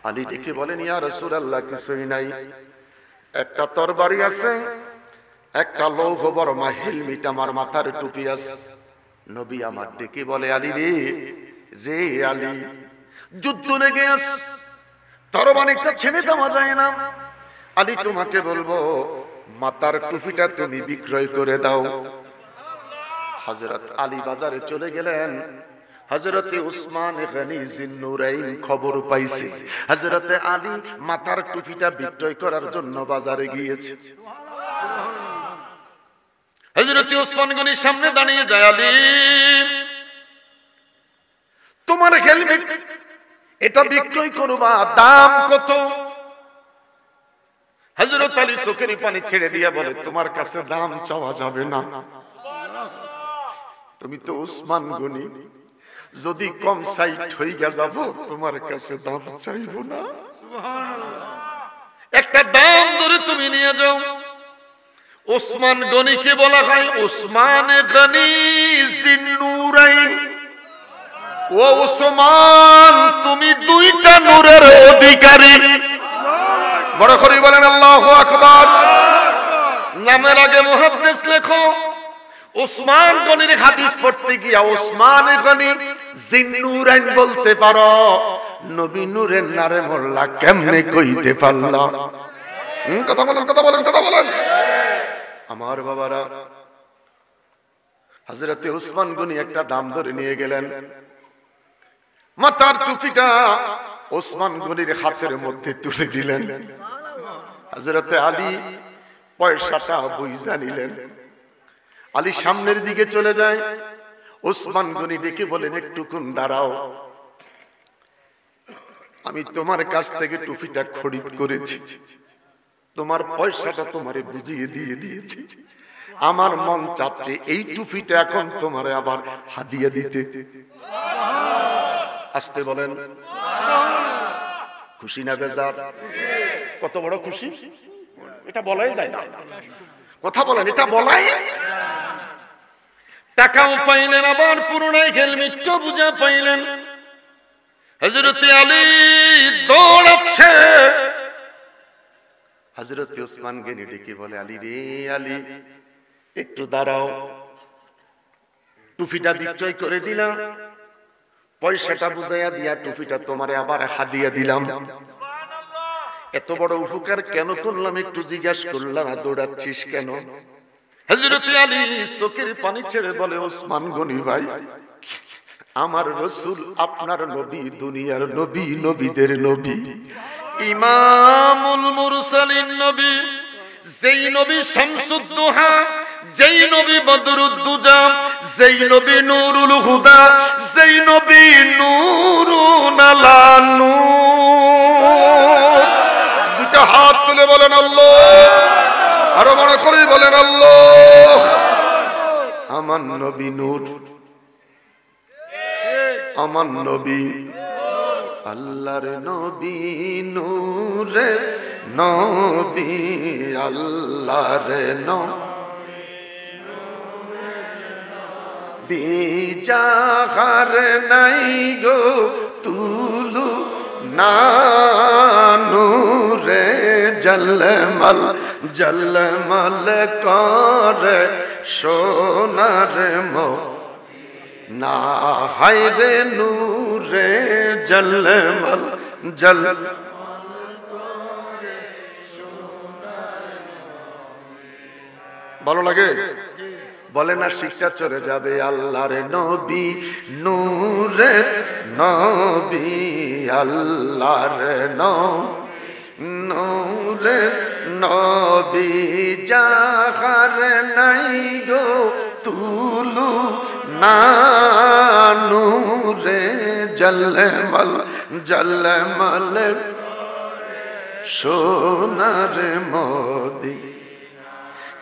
আলী ডেকে বলেন, ইয়া রাসূলুল্লাহ কিছুই নাই, একটা তরবারি আছে, একটা লৌহ বর্মা হেলমেট, আমার মাথার টুপি আছে। নবী আমার ডেকে বলে, আলী রে রে আলী যুদ্ধ লেগে আস, তরবারিটা ছেড়ে দেওয়া যায় না। আলী তোমাকে বলবো মাথার টুপিটা তুমি বিক্রয় করে দাও। হযরত আলী বাজারে চলে গেলেন। হযরতে উসমান গনি জিন্নুরাইন খবর পাইছে হযরতে আলী মাথার টুপিটা বিক্রয় করার জন্য বাজারে গিয়েছে। হযরতে উসমান গনির সামনে দাঁড়িয়ে যায়, আলী তোমার হেলমেট এটা বিক্রয় করবা, দাম কত? হযরত আলী চোখের পানি ছেড়ে দিয়ে বলে, তোমার কাছে দাম চাওয়া যাবে না, তুমি তো ওসমান গনি, যদি কম সাইট হয়ে যাব তোমার কাছে দাম চাইব না, একটা দাম ধরে তুমি নিয়ে যাও। ওসমান গনিকে বলা হয় ওসমান গনি জিন্নুরাইন। ও ওসমান, তুমি দুইটা নূরের অধিকারী। বড় করে বলেন আল্লাহু আকবার। নামের আগে মুহাদ্দিস লেখো। ওসমান গনির হাদিস পড়তে গিয়া ওসমান গনি জিন্নুরাইন বলতে পারো, নবী নূরের নারে মোল্লা কেমনে কইতে পারলা? কথা বলেন, কথা বলেন, কথা বলেন। আমার বাবারা, হযরতে ওসমান গনি একটা দাম ধরে নিয়ে গেলেন। মাথার টুপিটা ওসমান গনির হাতের মধ্যে তুলে দিলেন। হযরতে আলী পয়সাটা বুঝা নিলেন। আলী সামনের দিকে চলে যায়। ওসমান গনি ডেকে বলেন, একটুক্ষণ দাঁড়াও, আমি তোমার কাছ থেকে টুপিটা খরিদ করেছি, তোমার পয়সাটা তোমারে বুঝিয়ে দিয়ে দিয়েছি। আমার মন চাচ্ছে এই টুপিটা এখন তোমারে আবার হাদিয়া দিতে। আসতে বলেন, খুশি না বেজার? কত বড় খুশি এটা বলাই যায় না। কথা বলেন, এটা বলাই। টাকাও পাইলেন, আবার পুরোনায় হেলমেটও বুঝা পাইলেন। হযরতে আলী দৌড়াচ্ছে। হযরতে ওসমান গনি ডেকে বলে, আলী রে আলী, একটু দাঁড়াও, টুপিটা বিক্রয় করে দিলাম, পয়সাটা বুঝাইয়া দিয়া টুপিটা তোমারে আবার হাদিয়া দিলাম। এত বড় উপকার কেন করলাম একটু জিজ্ঞাসা করলাম, না দৌড়াচ্ছিস কেন? হযরতে আলী চোখের পানি ছেড়ে বলে, ওসমান গনি ভাই, আমার রাসূল আপনার নবী, দুনিয়ার নবী, নবীদের নবী, ইমামুল মুরসালিন নবী, যেই নবী শামসুদ দুহা, যেই নবী বদরুদ্দুজা, যেই নবী নূরুল হুদা, যেই নবী নূরুন আলা নূর। দুটো হাত তুলে বলেন আল্লাহ, আরো বড় করে বলেন আল্লাহ। আমার নবী নূর, আমার নবী আল্লাহর নবী, নূরের নবী, আল্লাহর নবী, যাহার নাই গো তুলু না নূরে জলমল জলমল করে সোনার মো না হায়রে নূরে জলমল জল। ভালো লাগে? বলে না শিক্ষা চলে যাবে। আল্লাহর নবী, নূরের নবী, আল্লাহর নূরের নবী, যাহার নাই গো তুলু না নূরে জলমল জলমল সোনার মোদি।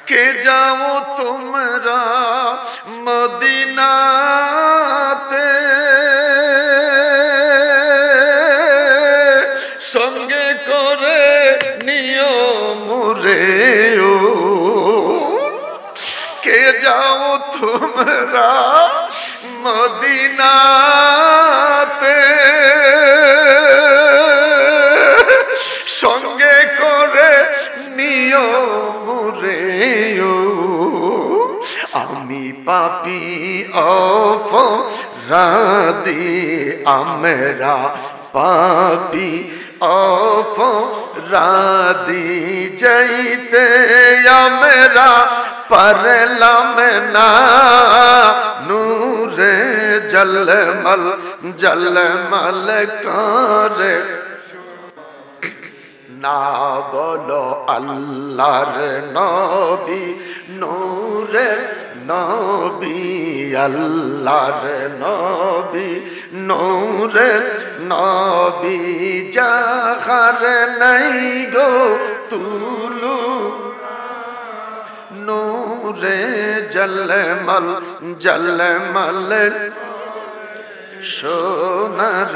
কে যাও তোমরা মদিনাতে, সঙ্গে করে নিও মুরে ও। কে যাও তোমরা মদিনাতে, সঙ্গে করে নিও মুরে ও। আমি পাপী অপরাধী, আমরা পাপী অপরাধী, যাইতে আমরা পারলাম না নূরে জলমল জলমল করে না। বলো আল্লাহর নবী, নূরের নবী, আল্লাহর নবী, নূরের নবী, যাহার নাই গো তুলু নূর নূরে জলমল জলমল সোনার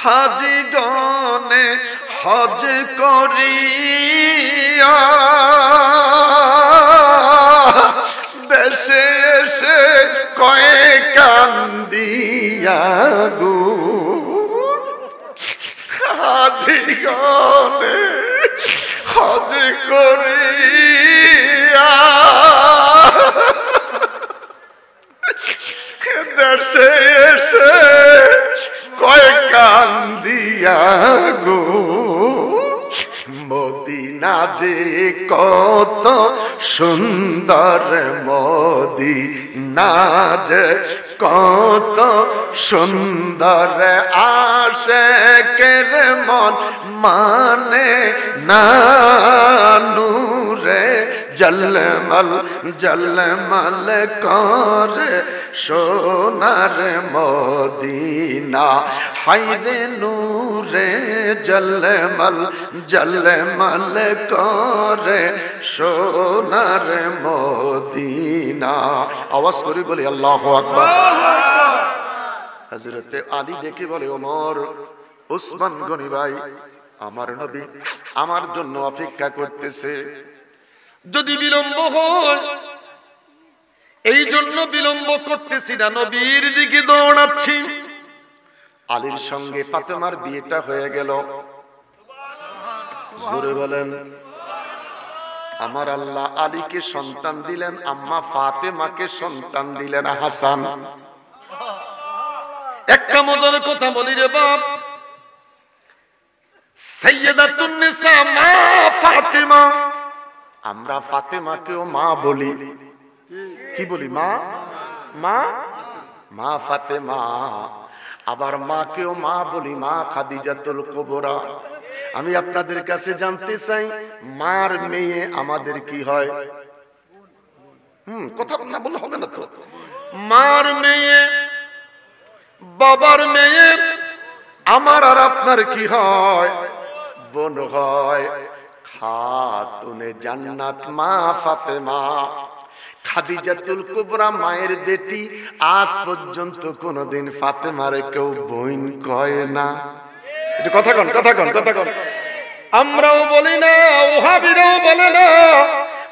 হাজি গনে হজ করিয়া দেশে এসে কয়ে কান্দিয়া গো হাজি গনে হজ করিয়া দেশে এসে কয়ে কান্দিয়া গো মদিনা যে কত সুন্দর মদিনা যে কত সুন্দর আশিকের মন মানে না নূরে জলমল জলমল করে সোনার মদিনা হায়রে নূরে জলমল জলমল করে সোনার মদিনা। আওয়াজ করে বলি আল্লাহু আকবার। হযরতে আলী দেখে বলে ওমর ওসমান গনি ভাই আমার নবী আমার জন্য অপেক্ষা করতেছে, যদি বিলম্ব হয় এই জন্য বিলম্ব করতেছি না, নবীর দিকে দৌড়াচ্ছি। আলীর সঙ্গে ফাতেমার বিয়েটা হয়ে গেল। জোরে বলেন আমার আল্লাহ আলীকে সন্তান দিলেন, আম্মা ফাতেমাকে সন্তান দিলেন হাসান। একটা মজার কথা বলি রে বাপ, সাইয়্যিদাতুন নিসা মা ফাতেমা, আমরা ফাতেমাকেও মা বলি। কি বলি? মা মা মা ফাতেমা। আবার মাকেও মা বলি, মা খাদিজাতুল কুবরা। আমি আপনাদের কাছে জানতে চাই মার মেয়ে আমাদের কি হয়? কথা না বললে হবে না তো। মার মেয়ে বাবার মেয়ে আমার আর আপনার কি হয়? বোন হয়। খাতুনে জান্নাত মা ফাতেমা খাদিজাতুল কুবরা মায়ের বেটি। আজ পর্যন্ত কোনদিন ফাতেমারে কেউ বোন কয় না। এটা কথা কন, কথা কন, কথা কন। আমরাও বলি না, ওহাবিরাও বলে না,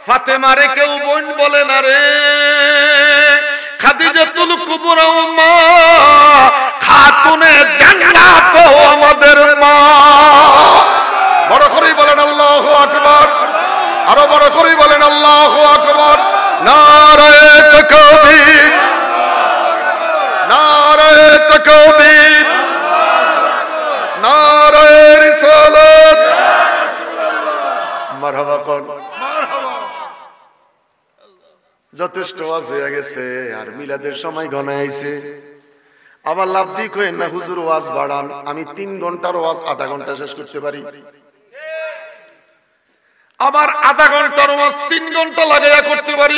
ফাতেমারে কেউ বোন বলে না রে। খাদিজাতুল কুবরা মা, খাতুনে জান্নাত আমাদের মা। বড় করে বলেন আল্লাহু আকবার, আরো বড় করে বলেন আল্লাহু আকবার। নারায়ে তাকবীর, নারায়ে তাকবীর, নারায়ে রিসালাত। মারহাবা কোন। যথেষ্ট ওয়াজ হয়ে গেছে, আর মিলাদের সময় ঘনায় আইছে। আবার লাভ দিক হয়ে না হুজুর ওয়াজ বাড়ান, আমি 3 ঘন্টার ওয়াজ আধা ঘন্টা শেষ করতে পারি। আবার আধা ঘন্টার ওয়াজ 3 ঘন্টা লাগাইয়া করতে পারি।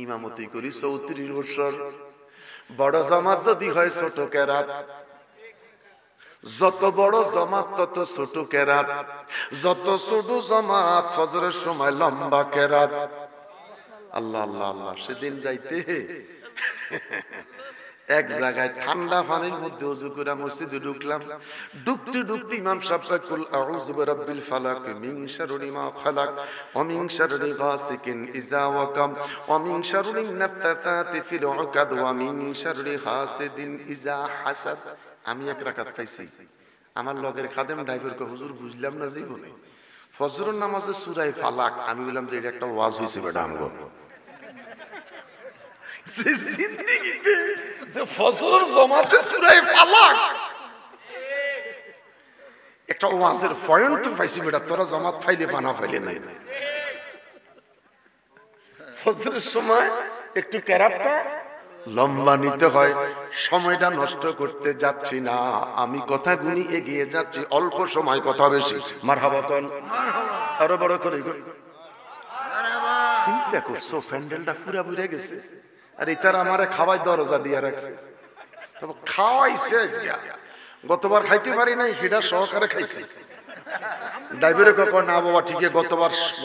ইমামতি করি 34 বছর। বড় জামাত যদি হয় ছোট কেরাত, যত বড় জামাত তত ছোট কেরাত, যত ছোট জামাত ফজরের সময় লম্বা কেরাত। আল্লাহ আল্লাহ আল্লাহ। সেদিন যাইতে এক জায়গায় ঠান্ডা পানির মধ্যে ওযু করে মসজিদে ঢুকলাম। ঢুকতে ঢুকতে ইমাম সাহেব কুল আউযু বিরাব্বিল ফালাক মিন শাররি মা খালাক ওয়া মিন শাররি গাসিকিন ইযা ওয়াকাব ওয়া মিন শাররি নাফতাতাতি ফিল উকাদ ওয়া মিন শাররি হাসিদিন ইযা হাসাদ। আমি এক রাকাত পাইছি। আমার লগের খাদেম ড্রাইভার কো হুজুর বুঝলাম না জীবনে ফজরের নামাজে সূরা ফালাক। আমি বললাম যে এটা একটা ওয়াজ হইছে বেটা আমগো। জিন্দেগিতে যে ফজরের জামাতে সূরা ফালাক একটা ওয়াজের পয়েন্ট পাইছি বেটা, তোরা জামাত ফাইলে বানা ফাইলে নাই। ফজরের সময় একটু কেরাতটা লম্বা নিতে হয়। সময়টা নষ্ট করতে যাচ্ছি না, আমি কথা গুনি এগিয়ে যাচ্ছি, অল্প সময় কথা বেশি। মারহাবা কোন, আরো বড় করে চিন্তা করছো প্যান্ডেলটা পুরা বুড়ে গেছে, আর এটার আমারে খাওয়াই দরজা দিয়ে রাখছে। খাওয়াইছে গতবার খাইতে পারি নাই, হিডা সহকারে খাইছি। ড্রাইভারে কখন না বাবা ঠিক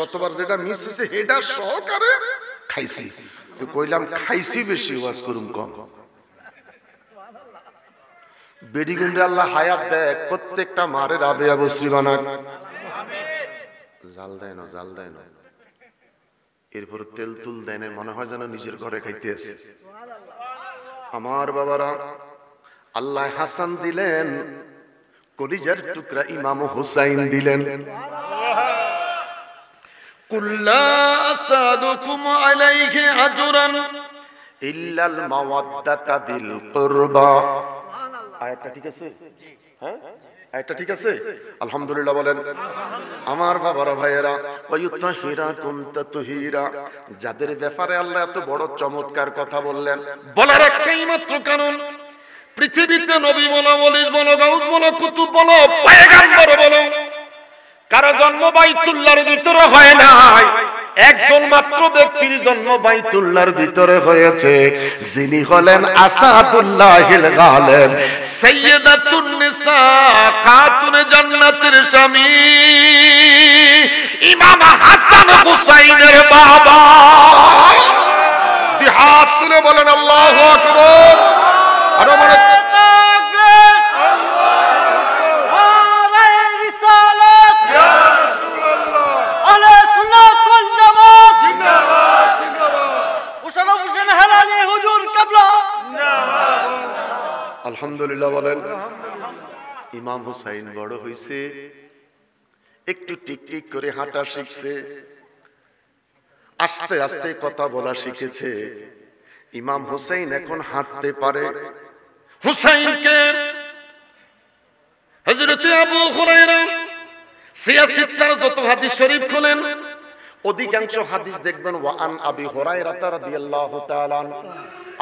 গতবার যেটা মিস হয়েছে এটা সহকারে খাইছি, তো কইলাম খাইছি বেশি ওয়াজ করুম কম। বেডিগুন্ডে আল্লাহ হায়াত দেয়, প্রত্যেকটা মারে রাবে অবশ্রী বানাক, জাল দেয় না, জাল দেয় না, এরপর তেল তুল দেয় না, মনে হয় যেন নিজের ঘরে খাইতে আছে। আমার বাবারা, আল্লাহ হাসান দিলেন, কলিজার টুকরা ইমাম হুসাইন দিলেন। কুল্লা আসাদুকুম আলাইহি আজরান ইল্লাল মাওয়াদ্দাতা বিল কুরবা। আয়াতটা ঠিক আছে? হ্যাঁ, আয়াতটা ঠিক আছে? আলহামদুলিল্লাহ বলেন। আমার বাবারা ভাইয়েরা, ওয়ায়ুতাহিরাকুম তাতহিরা, যাদের ব্যাপারে আল্লাহ এত বড় চমৎকার কথা বললেন, বলার একটাই মাত্র কারণ, পৃথিবীতে নবী বলো, ওলি বলো, গাউস বলো, কুতুব বলো, পয়গম্বর বলো, কারো জন্ম বাইতুল্লাহর ভিতরে হয় নাই। একজন মাত্র ব্যক্তির জন্ম বাইতুল্লাহর ভিতরে হয়েছে, যিনি হলেন আসাদুল্লাহিল গালিব, সাইয়্যিদাতুন নিসা, খাতুনে জান্নাতের স্বামী, ইমাম হাসান হুসাইনের বাবা। দুই হাত তুলে বলেন আল্লাহু আকবার। আর মানে আলহামদুলিল্লাহ বলেন। ইমাম হুসাইন বড় হইছে, একটু টিকটিক করে হাঁটা শিখছে, আস্তে আস্তে কথা বলা শিখেছে। ইমাম হুসাইন এখন হাঁটতে পারে। হুসাইনকে হযরত আবু হুরায়রা সিয়াসিত্তার যত হাদিস শরীফ খোলেন, অধিকাংশ হাদিস দেখবেন ওয়া আন আবি হুরায়রা রাদিয়াল্লাহু তাআলা,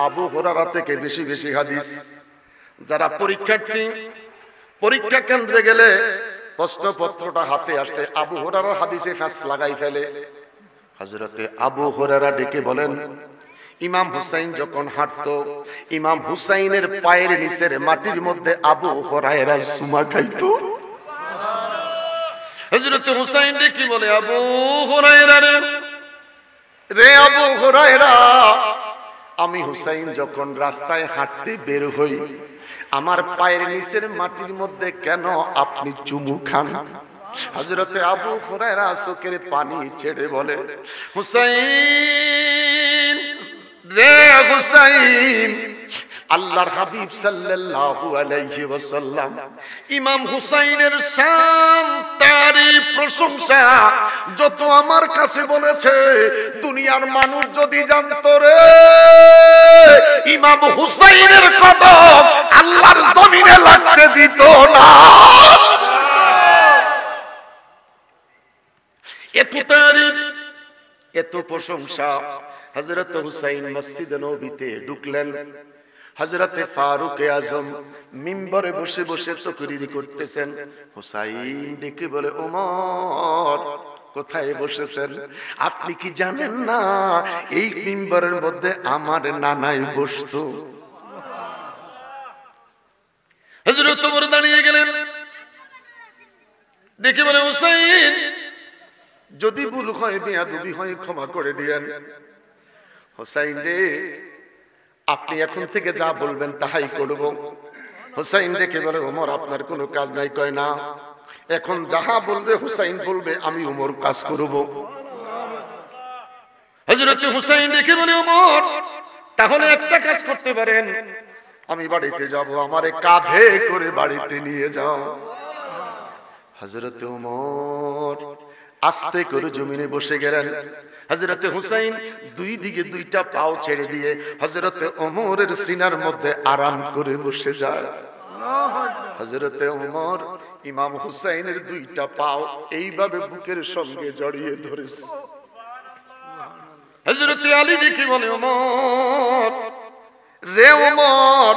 আবু হুরায়রা থেকে বেশি বেশি হাদিস। যারা পরীক্ষার্থী, পরীক্ষা কেন্দ্রে গেলে প্রশ্নপত্রটা হাতে আসতে আবু হুরায়রার হাদিসে ফাঁস লাগাই ফেলে। হযরতে আবু হুরায়রা ডেকে বলেন, ইমাম হুসাইন যখন হাঁটতো, ইমাম হুসাইনের পায়ের নিচের মাটির মধ্যে আবু হুরায়রা সুমা খাইতো। হযরত হুসাইন ডেকে বলে, আবু হুরায়রা রে আবু হুরায়রা, আমি হুসাইন যখন রাস্তায় হাঁটতে বের হই, আমার পায়ের নিচের মাটির মধ্যে কেন আপনি চুমু খান? হযরতে আবু হুরায়রা চোখের পানি ছেড়ে বলে, হুসাইন রে হুসাইন, আল্লাহর হাবিব সাল্লাল্লাহু আলাইহি ওয়াসাল্লাম ইমাম হুসাইনের শান, তারিফ, প্রশংসা যত আমার কাছে বলেছে, দুনিয়ার মানুষ যদি জানতো রে, ইমাম হুসাইনের কদম আল্লাহর জমিনে লাগতে দিত না। এত তারিফ, এত প্রশংসা। হযরত হুসাইন মসজিদে নববীতে ঢুকলেন। হযরতে ফারুক আজম মিম্বরে বসে বসে তাকরীর করতেছেন। হুসাইন ডেকে বলে, ওমর কোথায় বসেছেন? আপনি কি জানেন না এই মিম্বরের মধ্যে আমার নানাই বসতো? হযরত ওমর দাঁড়িয়ে গেলেন, ডেকে বলে, হুসাইন যদি ভুল হয়, বেয়াদবি হয়, ক্ষমা করে দিয়েন। হুসাইন রে, আপনি এখন থেকে যা বলবেন তাহাই করব। হুসাইন ডেকে বলে, ওমর আপনার কোনো কাজ নাই? কয় না, এখন যাহা বলবে হুসাইন বলবে, আমি ওমর কাজ করব। হযরত হুসাইন ডেকে বলে, ওমর তাহলে একটা কাজ করতে পারেন, আমি বাড়িতে যাব, আমারে কাঁধে করে বাড়িতে নিয়ে যাও। হযরত ওমর আস্তে করে জমিনে বসে গেলেন। হযরতে হুসাইন দুই দিকে দুইটা পাও ছেড়ে দিয়ে হযরতে ওমরের সিনার মধ্যে আরাম করে বসে যায়। হযরতে ওমর ইমাম হুসাইনের দুইটা পাও এইভাবে বুকের সঙ্গে জড়িয়ে ধরেছে। হযরতে আলী দেখে বলে, ওমর রে ওমর,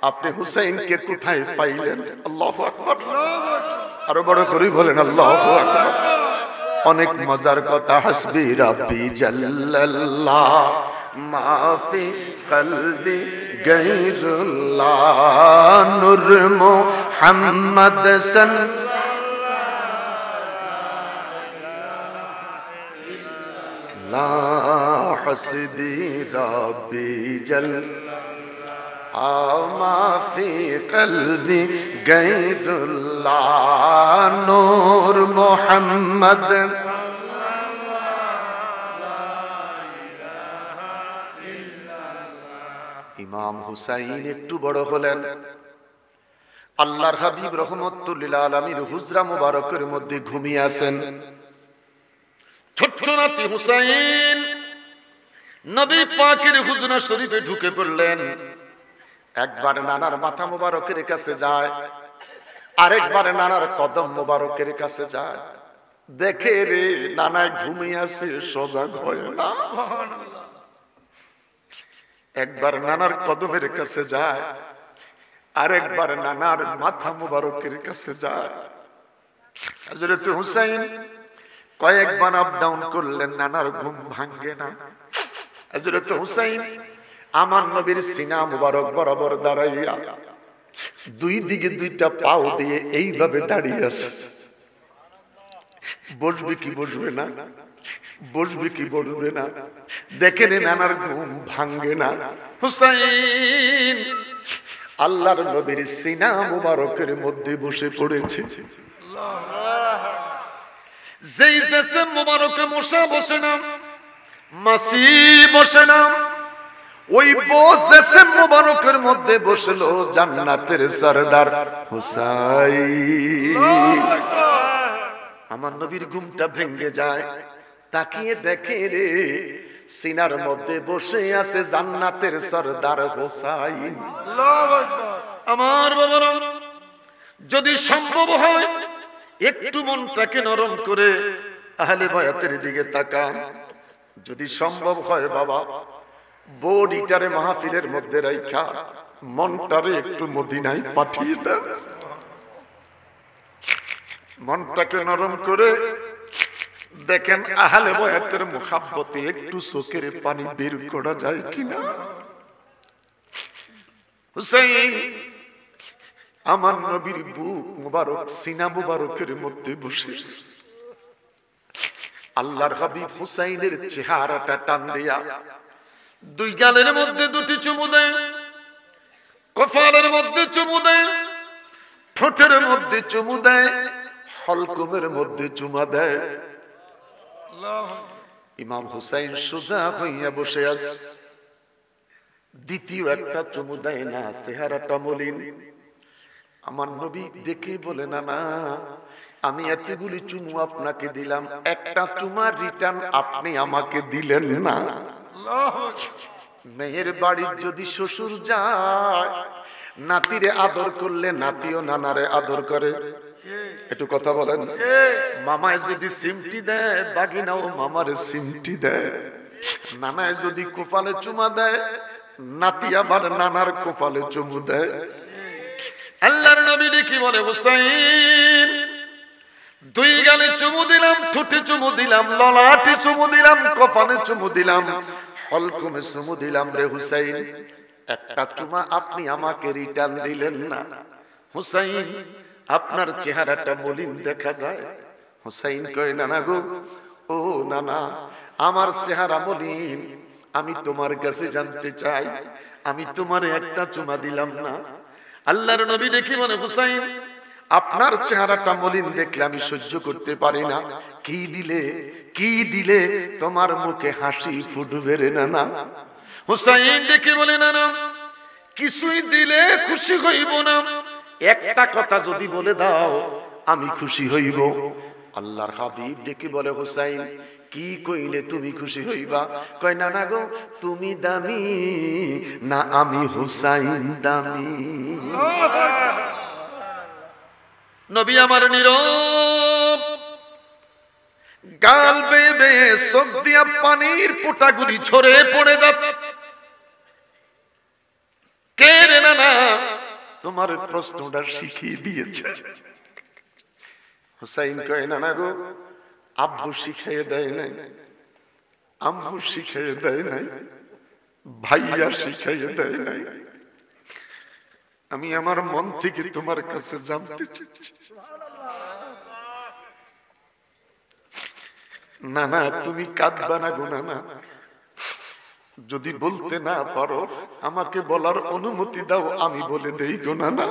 আপনি হুসাইনকে কোথায় পাইলেন? আল্লাহু আকবার, আরো বড় করে বলেন আল্লাহু আকবার। অনেক মজার কথা। হাসবি রাব্বি জাল্লাল্লাহ মাফি কলবি গায়রুল্লাহ, নূর মুহাম্মদ সাল্লাল্লাহু আলা হাসদি রাব্বি জাল আমা ফি কলবি গায়রুল্লাহ নূর মুহাম্মদ ইমাম হুসাইন একটু বড় হলেন, আল্লাহর হাবিব রহমতুল লিল আলামিন হুজরা মুবারকের মধ্যে ঘুমিয়ে আছেন। ছোট্ট নাতি হুসাইন নবী পাকের হুজরা শরীফে ঢুকে পড়লেন। একবার নানার মাথা মুবারকের কাছে যায়, আরেকবার নানার কদম মুবারকের কাছে যায়। দেখে রে নানা ঘুমিয়ে আছে, সজাগ হয় না। একবার নানার কদমের কাছে যায়, আরেকবার নানার মাথা মুবারকের কাছে যায়। হযরত হুসাইন কয়েকবার আপ ডাউন করলেন, নানার ঘুম ভাঙে না। হযরত হুসাইন আমার নবীর সিনা মুবারক বরাবর দাঁড়াইয়া দুই দিকে দুইটা পাও দিয়ে এইভাবে দাঁড়িয়ে আছে। বসবে কি বসবে না, বসবে কি বসবে না, দেখেন নানার ঘুম ভাঙে না। হুসাইন আল্লাহর নবীর সিনা মুবারকের মধ্যে বসে পড়েছে। যেই দেশে মুবারকে মশা বসে না, মাছি বসে না, ওই দেশে মুবারকের মধ্যে বসলো জান্নাতের সরদার হুসাইন। আমার নবীর ঘুমটা ভেঙে যায়, তাকিয়ে দেখে রে সিনার মধ্যে বসে আছে জান্নাতের সরদার হুসাইন। আমার বাবারা, যদি সম্ভব হয় একটু মনটাকে নরম করে আহলে বায়াতের দিকে তাকান। যদি সম্ভব হয় বাবা, বডিটারে মাহফিলের মধ্যে রাইখা মনটারে একটু মদিনায় পাঠিয়ে দেন। মনটাকে নরম করে দেখেন আহলে বায়াতের মুহাব্বতে একটু চোখের পানি বের করা যায় কিনা। হুসাইন আমার নবীর বুক মুবারক সিনা মুবারকের মধ্যে বসে আল্লাহর হাবিব হুসাইনের চেহারাটা টান দিয়া দুই গালের মধ্যে দুটি চুমু দেয়, কপালের মধ্যে চুমু দেয়, ঠোঁটের মধ্যে চুমু দেয়, হলকুমের মধ্যে চুমা দেয়। ইমাম হুসাইন সোজা হইয়া বসে আছে। দ্বিতীয় একটা চুমু দেয় না, চেহারাটা মলিন। আমার নবী দেখে বলে না না, আমি এতগুলি চুমু আপনাকে দিলাম, একটা চুমার রিটার্ন আপনি আমাকে দিলেন না। মেয়ের বাড়ির যদি শ্বশুর যায়, নাতিরে আদর করলে নাতিও নানারে আদর করে। একটু কথা বলেন। মামায় যদি সিমটি দেয়, বাগিনাও মামারে সিমটি দেয়। নানায় যদি কপালে চুমা দেয়, নাতি আবার নানার কপালে চুমু দেয়। আল্লাহর নবী কি বলে, হুসাইন দুই গালে চুমু দিলাম, ঠোঁটে চুমু দিলাম, ললাটে চুমু দিলাম, কপালে চুমু দিলাম, হলকুমে চুমু দিলাম রে হুসাইন, একটা চুমা আপনি আমাকে রিটার্ন দিলেন না। হুসাইন আপনার চেহারাটা মলিন দেখা যায়। হুসাইন কয় নানা গো, ও নানা আমার চেহারা মলিন, আমি তোমার কাছে জানতে চাই, আমি তোমার একটা চুমা দিলাম না। আল্লাহর নবী দেখি বলে, হুসাইন আপনার চেহারাটা মলিন দেখলে আমি সহ্য করতে পারি না। কি দিলে, কি দিলে তোমার মুখে হাসি ফুটবে রে নানা। হুসাইন দেখে বলে নানা কিছুই দিলে খুশি হইব না, একটা কথা যদি বলে দাও আমি খুশি হইব। আল্লাহর হাবিব ডেকে বলে, হুসাইন কি কইলে তুমি খুশি হইবা? কয় নানা গো, তুমি দামি না আমি হুসাইন দামি। নবী আমার নীরব, গাল বেয়ে বেয়ে চোখ দিয়া পানির ফোঁটাগুলি ঝরে পড়ে যাচ্ছে। কে রে নানা তোমার প্রশ্নটা শিখিয়ে দিয়েছে? হুসাইন কয় নানা গো, আব্বু শিখিয়ে দেয় নাই, আম্মু শিখিয়ে দেয় নাই, ভাইয়া শিখিয়ে দেয় নাই, আমি আমার মন থেকে তোমার কাছে জানতে চাচ্ছি। না না তুমি কাঁদবা না গো নানা, যদি বলতে না পারো আমাকে বলার অনুমতি দাও, আমি বলে দেই গো নানা।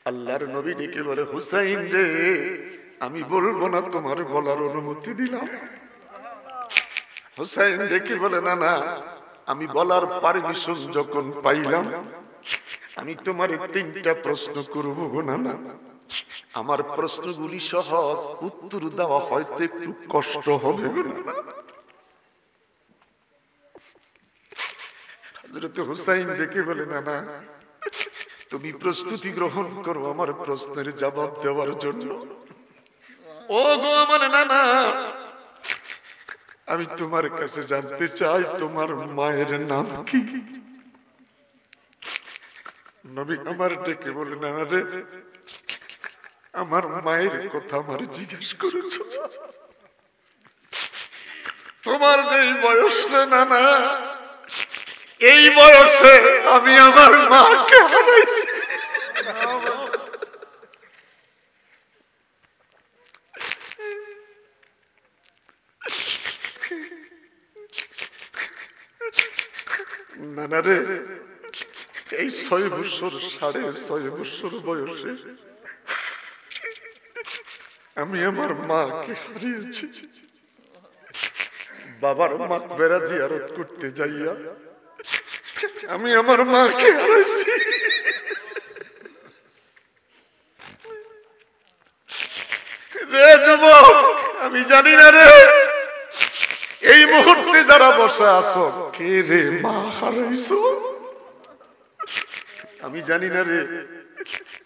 আল্লাহর নবী ডেকে বলে, হুসাইন রে আমি বলবো না, তোমার বলার অনুমতি দিলাম। হুসাইন ডেকে বলে, নানা আমি বলার পারমিশন যখন পাইলাম, আমি তোমার 3টা প্রশ্ন করবো গো নানা। আমার প্রশ্নগুলি সহজ, উত্তর দেওয়া হয়তো একটু কষ্ট হবে গো নানা। হযরত হুসাইন ডেকে বলে, নানা তুমি প্রস্তুতি গ্রহণ করো আমার প্রশ্নের জবাব দেওয়ার জন্য। ও গো আমার নানা, আমি তোমার কাছে জানতে চাই তোমার মায়ের নাম কি? নবী আমার ডেকে বলে, নানা রে আমার মায়ের কথা আমার জিজ্ঞেস করেছো, তোমার যেই বয়স নানা, এই বয়সে আমি আমার মাকে হারাইছি। নানা রে এই 6 বছর 6.5 বছর বয়সে আমি আমার মাকে হারিয়েছি। বাবার মাকবেরা জিয়ারত করতে যাইয়া আমি আমার মাকে হারাইছি। রে যুবক, আমি জানি না রে এই মুহূর্তে যারা বসে আছো কে রে মা হারাইছো। আমি জানি না রে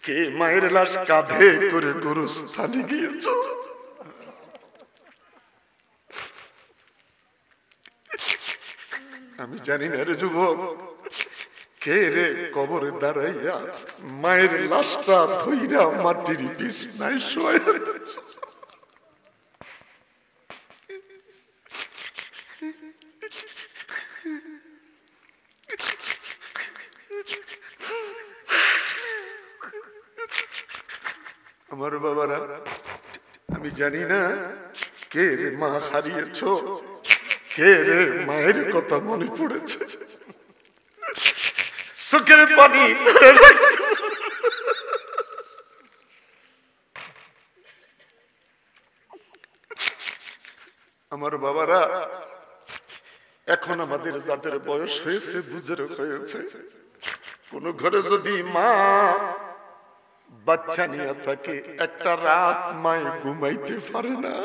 কে মায়ের লাশ কাঁধে করে গোরস্থানে গিয়েছো। আমি জানি না রে যুবক কে রে কবরে দাঁড়াইয়া মায়ের লাশটা ধইরা মাটির বিছনায় শোয়। আমার বাবারা, আমি জানি না কে রে মা হারিয়েছ, কে রে মায়ের কথা মনে পড়েছে। চোখের পানি আমার বাবারা, এখন আমাদের যাদের বয়স হয়েছে, বুঝের হয়েছে, কোন ঘরে যদি মা বাচ্চা নিয়ে থাকে, একটা রাত মায়ে ঘুমাইতে পারে না,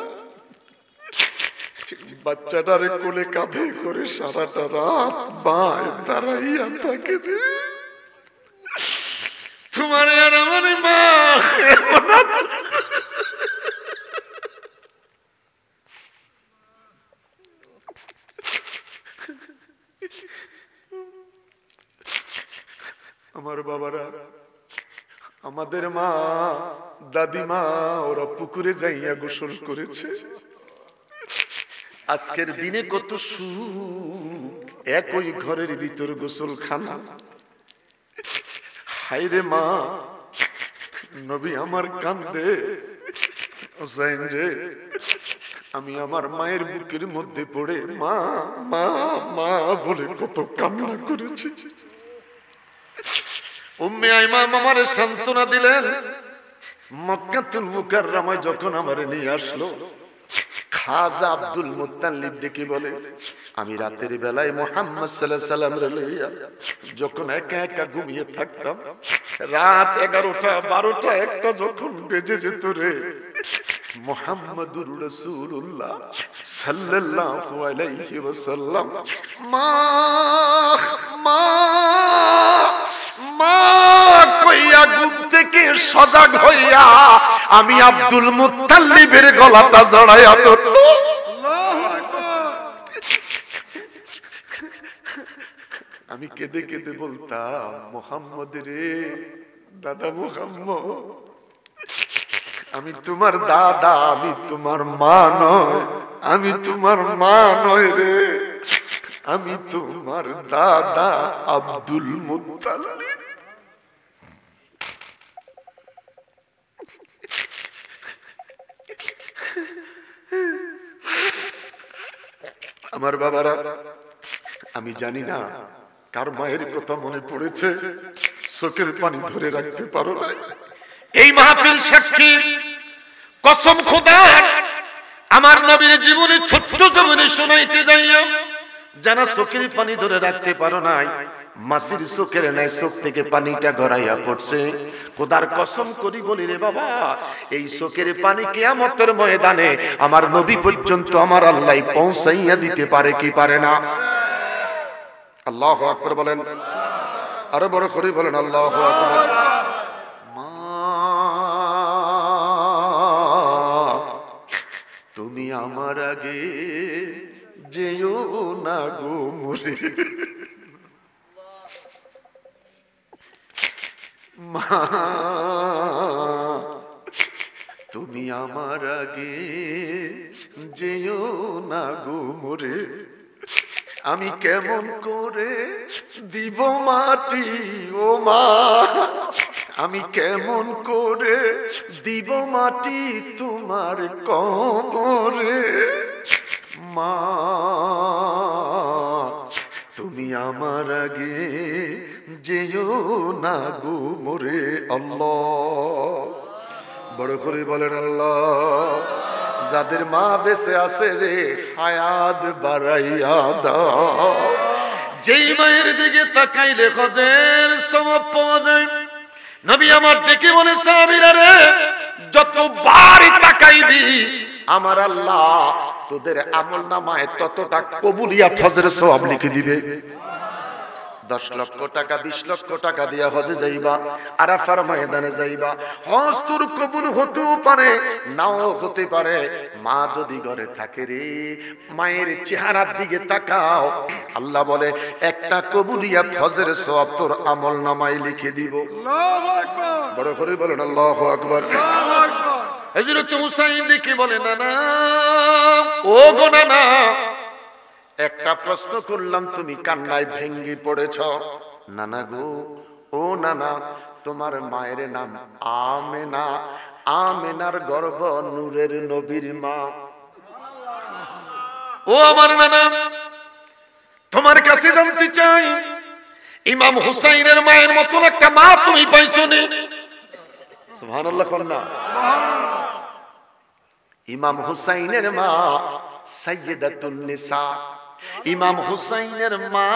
বাচ্চাটার কোলে কাঁধে করে সারাটা রাত মায় দাঁড়াইয়া থাকে। তোমার আর আমার মা আমার বাবারা, আমাদের মা দাদিমা ওরা পুকুরে যাইয়া গোসল করেছে। আজকের দিনে কত সুখ, একই ঘরের ভিতর গোসলখানা। হায়রে মা, নবী আমার কান্দে, হুসাইন রে আমি আমার মায়ের বুকের মধ্যে পড়ে মা মা মা বলে কত কান্না করেছি। উম্মে আইমা আমারে সান্ত্বনা দিলেন। মক্কাতুল মুকাররমায় যখন আমারে নিয়ে আসলো, খাজা আব্দুল মুত্তালিব ডেকে বলে, আমি রাতের বেলায় মুহাম্মদ সাল্লাল্লাহু আলাইহি সাল্লাম রে লইয়া যখন একা একা ঘুমিয়ে থাকতাম, রাত 11টা 12টা 1টা যখন বেজে যেত রে, মুহাম্মাদুর রাসূলুল্লাহ সাল্লাল্লাহু আলাইহি ওয়াসাল্লাম মা মা মা কইয়া ঘুম থেকে সজাগ হইয়া আমি আব্দুল মুত্তালিবের গলাটা জড়াইয়া ধরত। আল্লাহু আকবার। আমি কেঁদে কেঁদে বলতাম, মুহাম্মদ রে, দাদা মুহাম্মদ, আমি তোমার দাদা, আমি তোমার মা নয়, আমি তোমার মা নয় রে, আমি তোমার দাদা আব্দুল মুত্তালিব। আমার বাবারা, আমি জানি না কার মায়ের কথা মনে পড়েছে, চোখের পানি ধরে রাখতে পারো না। এই মাহফিল সাক্ষী, কসম খোদার, আমার নবীর জীবনে ছোট্ট জীবনে শোনাইতে যাইয়া যারা চোখের পানি ধরে রাখতে পারো নাই, মাসির চোখের নাই চোখ থেকে পানিটা গড়াইয়া পড়ছে। খোদার কসম করি বলি রে বাবা, এই চোখের পানি কিয়ামতের ময়দানে আমার নবী পর্যন্ত আমার আল্লাহ পৌঁছাইয়া দিতে পারে কি পারে না? আল্লাহু আকবার বলেন, আরো বড় করে বলেন আল্লাহু আকবার। মা তুমি আমার আগে যেও না গো মরে, মা তুমি আমার আগে যেও না গো মরে, আমি কেমন করে দিব মাটি ও মা, আমি কেমন করে দিব মাটি তোমার কবরে, মা তুমি আমার আগে যেও না গো মরে। আল্লাহ, বড় করে বলেন আল্লাহ। যাদের মা বেঁচে আছে রে হায়াত বাড়াইয়া দাও। যেই মায়ের দিকে তাকাইলে হজের সওয়াব পাওয়া যায়। নবী আমার ডেকে বলে, সাহাবীরা রে, যতবারই তাকাইবি আমার আল্লাহ তোদের আমল নামায় ততটা কবুলিয়াত হজের সওয়াব লিখে দিবে। 10 লক্ষ টাকা 20 লক্ষ টাকা দিয়া হজে যাইবা, আরাফার ময়দানে যাইবা, হজ তোর কবুল হতেও পারে নাও হতে পারে। মা যদি ঘরে থাকে রে, মায়ের চেহারার দিকে তাকাও, আল্লাহ বলে একটা কবুলিয়াত হজের সওয়াব তোর আমল নামায় লিখে দিব। আল্লাহু আকবার, বড় করে বলেন আল্লাহু আকবার। আল্লাহু আকবার। হযরত হুসাইন দেখে বলে, নানা ও গো নানা, একটা প্রশ্ন করলাম তুমি কান্নায় ভেঙ্গে পড়েছ। নানা গো, ও নানা, তোমার মায়ের নাম আমেনা, আমেনার গর্ভ নূরের নবীর মা। ও আমার নানা, তোমার কাছে জানতে চাই, ইমাম হুসাইনের মায়ের মতন একটা মা তুমি পাইছো নি? সুবহানাল্লাহ কন্যা। ইমাম হুসাইনের মা সাইয়্যিদাতুন নিসা, ইমাম হুসাইনের মা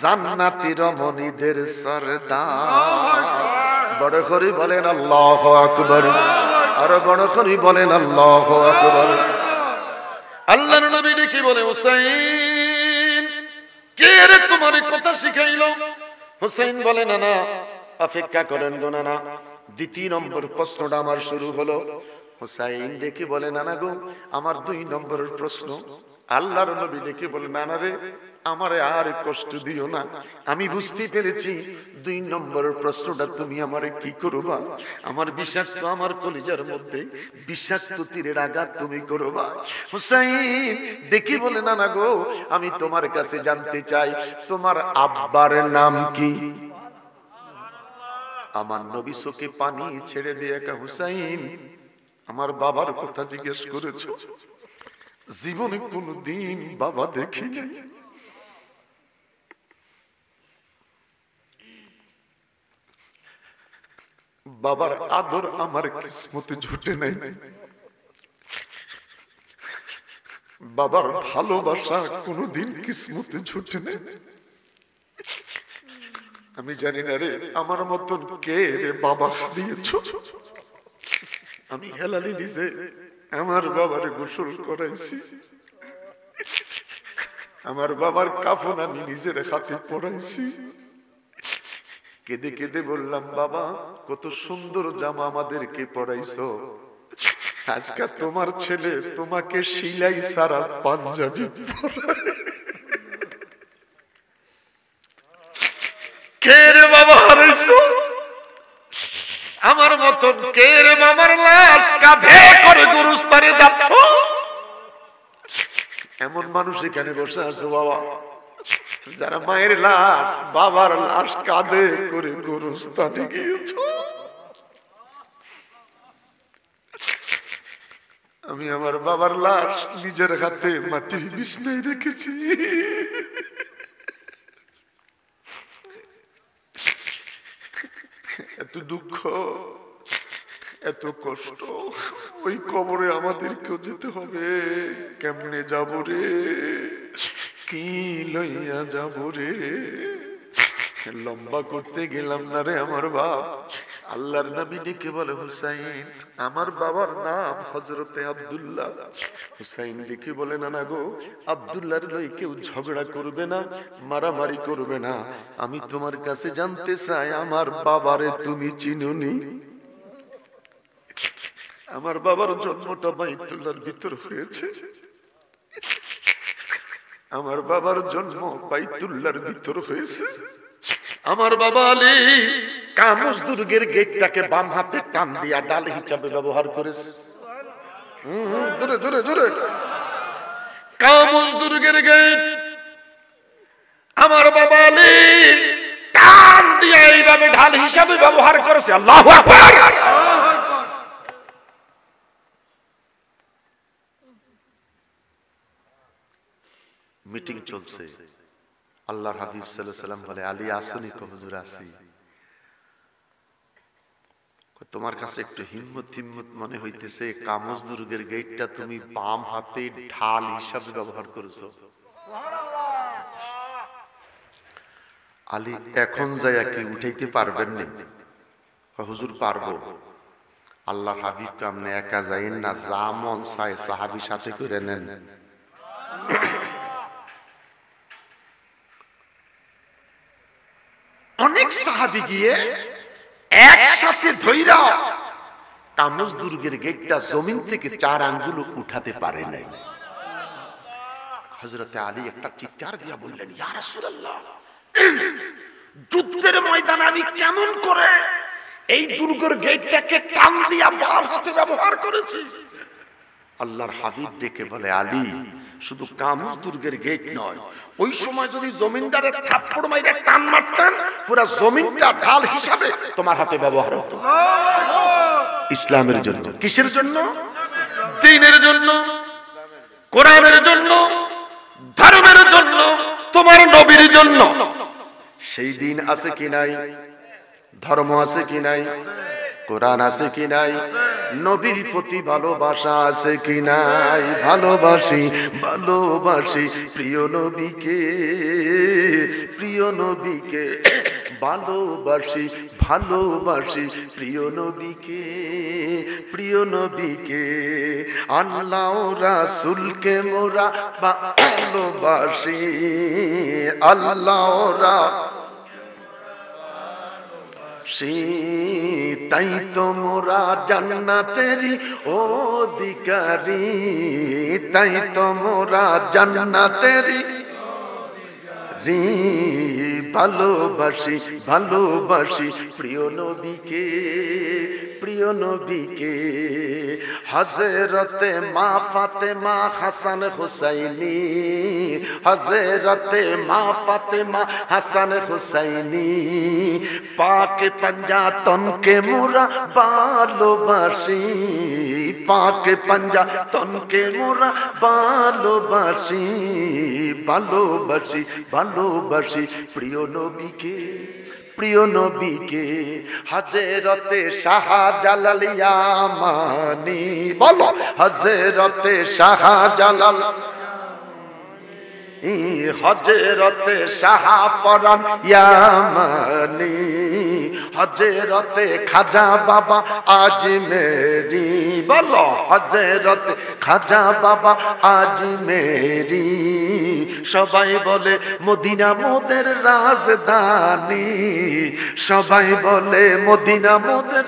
জান্নাতি রমণীদের সরদার। বড় করে বলেন আল্লাহু আকবার, আর বড় করে বলেন আল্লাহু আকবার। আল্লাহর নবী ডেকে বলে, হুসাইন, কে রে তোমার কথা শিখাইলো? হুসাইন বলে, নানা অপেক্ষা করেন গো নানা, 2 নম্বর প্রশ্নটা আমার শুরু হলো। হুসাইন ডেকে বলে, নানা গো, আমার 2 নম্বরের প্রশ্ন। আল্লাহর নবী ডেকে বলে, নানা রে, আমারে আর কষ্ট দিও না, আমি বুঝতে পেরেছি 2 নম্বরের প্রশ্নটা তুমি আমারে কি করবা। আমার বিষাক্ত, আমার কলিজার মধ্যে বিষাক্ত তীরের আঘাত তুমি করবা। হুসাইন ডেকে বলে, নানা গো, আমি তোমার কাছে জানতে চাই তোমার আব্বার নাম কি? আমার নবী চোখে পানি ছেড়ে দিয়ে, হুসাইন, আমার বাবার কথা জিজ্ঞেস করেছো? জীবনে কোনদিন বাবা দেখিনি, বাবার আদর আমার কিসমতে জুটে নাই, বাবার ভালোবাসা কোনদিন কিসমতে জুটে নাই। আমি জানি না রে, আমার মতন কে রে বাবা হারিয়েছো। আমি হেলালি নিজে আমার বাবার গোসল করাইছি, আমার বাবার কাফন আমি নিজের হাতে পরাইছি। কেঁদে কেঁদে বললাম, বাবা কত সুন্দর জামা আমাদেরকে পরাইছো, আজকে তোমার ছেলে তোমাকে সিলাই সারা পাঞ্জাবি পরায়। কে রে বাবা হারাইছো? আমার মতন কে রে বাবার লাশ কাঁধে করে গুরুস্থানে যাচ্ছ? এমন মানুষ এখানে বসে আছো বাবা, যারা মায়ের লাশ, বাবার লাশ কাঁধে করে গুরুস্থানে গিয়েছো। আমি আমার বাবার লাশ নিজের হাতে মাটির বিছনায় রেখেছি। এত দুঃখ, এত কষ্ট, ওই কবরে আমাদেরকেও যেতে হবে। কেমনে যাব রে, কি লইয়া যাব রে? লম্বা করতে গেলাম না রে আমার বাপ। আল্লাহর নবী ডেকে বলে, হুসাইন, আমার বাবার নাম হযরতে আব্দুল্লাহ। হুসাইন ডেকে বলে, না গো, আব্দুল্লাহর লই কেউ ঝগড়া করবে না, মারামারি করবে না। আমি তোমার কাছে জানতে চাই, আমার বাবারে তুমি চিনোনি? আমার বাবার জন্মটা বাইতুল্লাহর ভিতর হয়েছে। আমার বাবার জন্ম বাইতুল্লাহর ভিতর হয়েছে। আমার বাবা আলী কামুজ দুর্গের গেটটাকে বাম হাতে টান দিয়া ডাল হিসাবে ব্যবহার করেছে। জোরে জোরে জোরে। কামুজ দুর্গের গেট আমার বাবা আলী টান দিয়া এইভাবে ঢাল হিসাবে ব্যবহার করেছে। আল্লাহু আকবার। মিটিং চলছে। আল্লাহর হাবিব সাল্লাল্লাহু আলাইহি ওয়াসাল্লাম বলে, আলী আসুনি? কো হুজুর আসি। তোমার কাছে একটু হিম্মত মনে হইতেছে, কামজ দুর্গের গেটটা তুমি বাম হাতে ঢাল হিসাবে ব্যবহার করেছো। আলী এখন যাইয়া কি উঠাইতে পারবেন না? হুজুর পারবো। আল্লাহর হাবিব কামনে একা যাইন না, যা মন চায় সাহাবী সাথে করে নেন। অনেক সাহাবী গিয়ে একসাথে ধইরা কামজ দুর্গের গেটটা জমিন থেকে 4 আঙ্গুল উঠাতে পারে নাই। হযরতে আলী একটা চিৎকার দিয়া বললেন, ইয়া রাসূলুল্লাহ, যুদ্ধের ময়দানে আমি কেমন করে এই দুর্গের গেটটাকে টান দিয়া বাম হাতে ব্যবহার করেছি? আল্লাহর হাবিব ডেকে বলে, আলী, শুধু কামজ দুর্গের গেট নয়, ওই সময় যদি জমিনদারের থাপ্পড় মাইরা টান মারতেন, পুরো জমিনটা ঢাল হিসাবে তোমার হাতে ব্যবহার হতো। ইসলামের জন্য। কিসের জন্য? দ্বীনের জন্য, কোরআনের জন্য, ধর্মের জন্য, তোমার নবীর জন্য। সেই দিন আছে কি নাই? ধর্ম আছে কি নাই? কোরআন আছে কি নাই? নবীর প্রতি ভালোবাসা আছে কি নাই? ভালোবাসি, ভালোবাসি প্রিয় নবীকে, প্রিয় নবীকে ভালোবাসি, ভালোবাসি প্রিয় নবীকে, প্রিয় নবীকে। আল্লাহ রাসূলকে মোরা ভালোবাসি, আল্লাহ তাই তো মোরা জান্নাতেরই অধিকারী, তাই তো মোরা জান্নাতেরই ভালোবাসি, ভালোবাসি প্রিয় নবীকে, প্রিয় নবীকে। হযরতে মা ফাতেমা হাসান হুসাইনি, হযরতে মা ফাতেমা হাসান হুসাইনি, পাক পঞ্জাতনকে মোরা ভালোবাসি, পাক পঞ্জাতনকে মোরা ভালোবাসি, ভালোবাসি, ভালোবাসি প্রিয় নবীকে, প্রিয় নবীকে। হযরতে শাহজালাল ইয়ামানি, বলো হযরতে শাহজালাল, হযরতে শাহপরান ইয়ামানি, হযরতে খাজা বাবা আজমেরি, বলো হযরতে খাজা বাবা আজমেরি। সবাই বলে মদিনা মোদের রাজধানী, সবাই বলে মদিনা মোদের।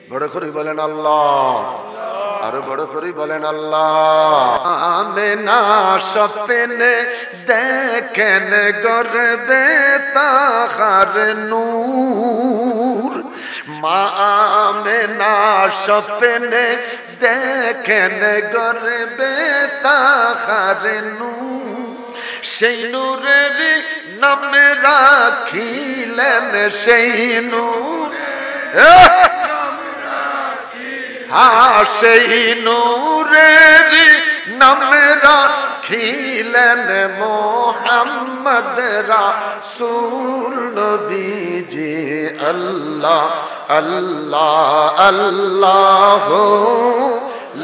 বড় করে বলেন আল্লাহ, আরো বড় করে বলেন আল্লাহ। আমেনা স্বপ্নে দেখেন গর্বে তাহার নূর, মা আমেনা স্বপ্নে দেখেন গর্বে তাহার নূর, সেই নূরের নাম রাখিলেন, সেই নূর সেই নূরের নাম রাখিলেন মোহাম্মদ রাসূল নবীজি আল্লাহ আল্লাহ আল্লাহ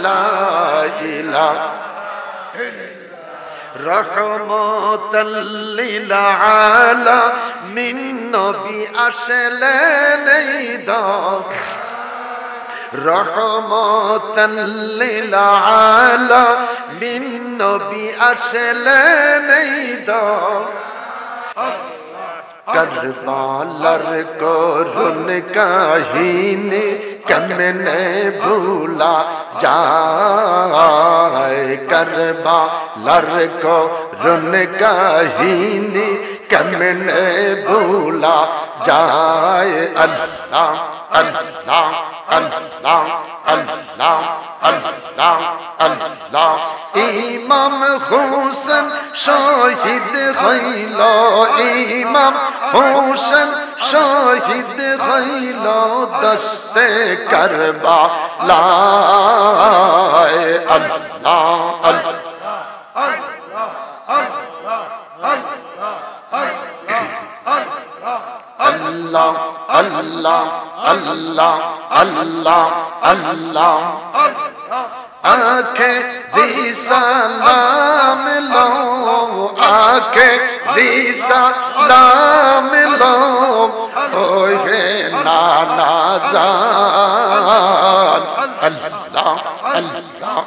লা ইলাহা রহমতাল লিল আলামিন নবী আসলেন এই দাও রহমতাল লিল আলামিন নবী আসলেন এই দাও करबालर করুণ কাহিনী কেমনে ভুলা যায় करबालर করুণ কাহিনী কেমনে ভুলা যায় আল্লাহ আল্লাহ আল্লাহ আল্লাহ আল্লাহ আল্লাহ ইমাম হোসেন শহীদ হইল ইমাম হোসেন শহীদ হইল দস্তে কারবালায় আল্লাহ আল্লাহ আল্লাহ আল্লাহ আল্লাহ আল্লাহ আল্লাহ आखे सलाम लो आखे सलाम लो ओहे नाना जान अल्लाह अल्लाह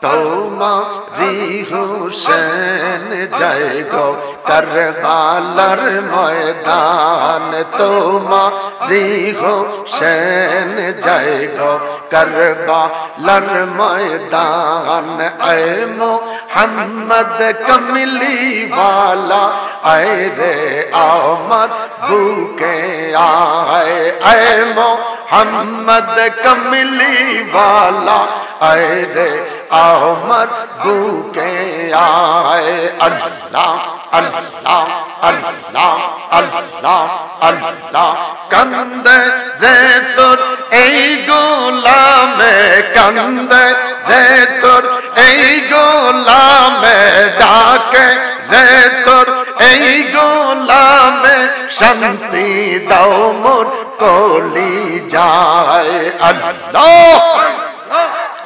তোমারি হুসেন জয় গো কারবালার ময়দান তোমারি হুসেন জয় গো কারবালার ময়দান এ মোহাম্মদ কমলি वाला आए रे आमद भूखे आए ऐ मोहम्मद कमली वाला आए रे आमद भूखे आए अल्लाह अल्लाह अल्लाह अल्लाह अल्लाह कंदे रे तोर ए गोलामे कंदे रे तोर ए गोलामे डाके रे तोर এই গোলামে শান্তি দাও মোর কলি যায় আল্লাহ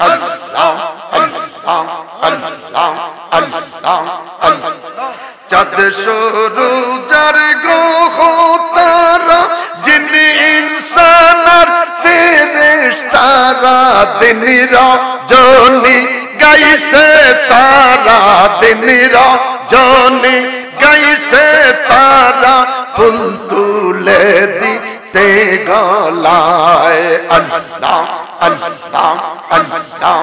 আল্লাহ আল্লাহ আল্লাহ আল্লাহ আল্লাহ চাঁদ সূরুজার গ্রহ তারা জিন ইনসান আর ফেরেশতারা দিন রজনী গাইছে তারা দিন রজনী গাইছে তারা ফুল তুলে দিতে গলায় আল্লাহ আল্লাহ আল্লাহ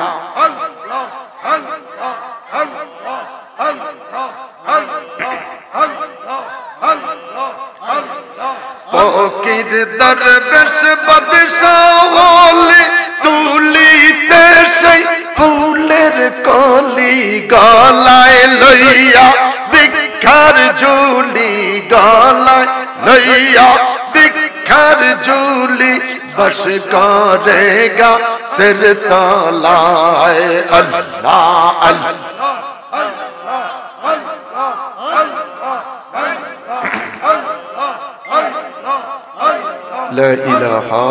ফকির দরবেশ বাদশাহ তুলিতে সেই ফুলের কলি গলায় লইয়া ভিক্ষার ঝুলি গলায় লইয়া ভিক্ষার ঝুলি বস করেগা সির তলায় আল্লাহ আল্লাহ লা ইলাহা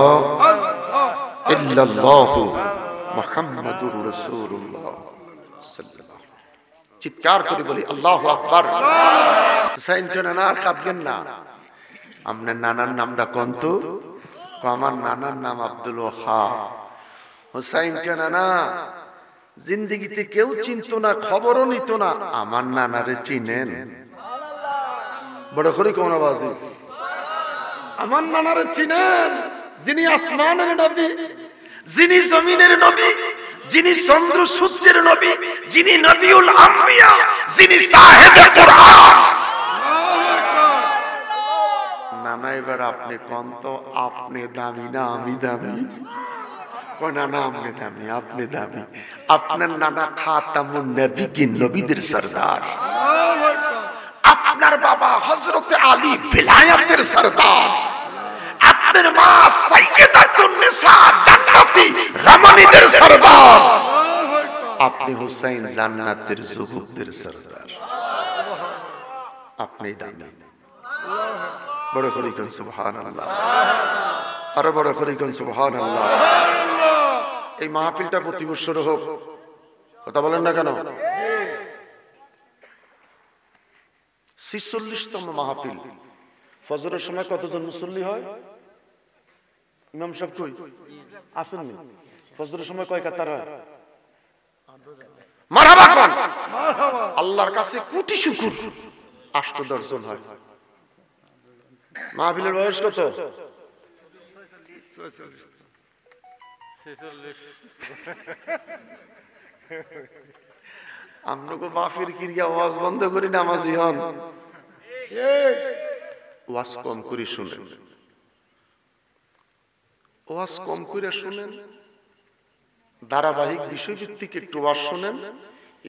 ইল্লাল্লাহ মুহাম্মাদুর রাসূলুল্লাহ সাল্লাল্লাহু চিৎকার করে বলি আল্লাহু আকবার হুসাইন নানার কাঁদবেন না আপনার নানার নামটা কোন তো আমার নানার নাম আব্দুল ওয়াহাব হুসাইন নানা জিন্দেগিতে কেউ চিনতো না খবরও নিত না আমার নানারে চিনেন বড় করে কোন আওয়াজ আমার নানারে চিনেন যিনি আসমানের নবী যিনি জমিনের নবী যিনি চন্দ্র সূর্যের নবী যিনি নবিউল আম্বিয়া যিনি সাহেবে কুরআন নানা এবার আপনি কোন তো আপনি দামি না আমি দামি কোন না আপনি দামি আপনি দামি আপনার নানা খাতামুন নবীগণ নবীদের সরদার আপনার বাবা হযরত আলী বিলায়াতের সরদার আপনার মা সাইয়্যিদাতুন নিসা জান্নাতি রমণীদের সরদার, আপনি হুসাইন জান্নাতের যুবকদের সরদার, আপনি দামি। বড় করে কোন সুবহানাল্লাহ, আরো বড় করে কোন সুবহানাল্লাহ। এই মাহফিলটা প্রতি বছর হোক, কথা বলেন না কেন? 46তম মাহফিল। ফজরের সময় কতজন মুসল্লি হয়? ইমাম সাহেব কই আসেন নি? ফজরের সময় কয় কাতার হয়? মারহাবা খান, আল্লাহর কাছে কোটি শুকর, 8-10 জন হয়। মাহফিলের বয়স কত? 46। আমনগো মাহফিল কিরিয়া ওয়াজ বন্ধ করি নামাজি হন, ওয়াজ কম করে শুনেন, ওয়াজ কম করে শুনেন, ধারাবাহিক বিষয়ভিত্তিক একটু ওয়াজ শুনেন,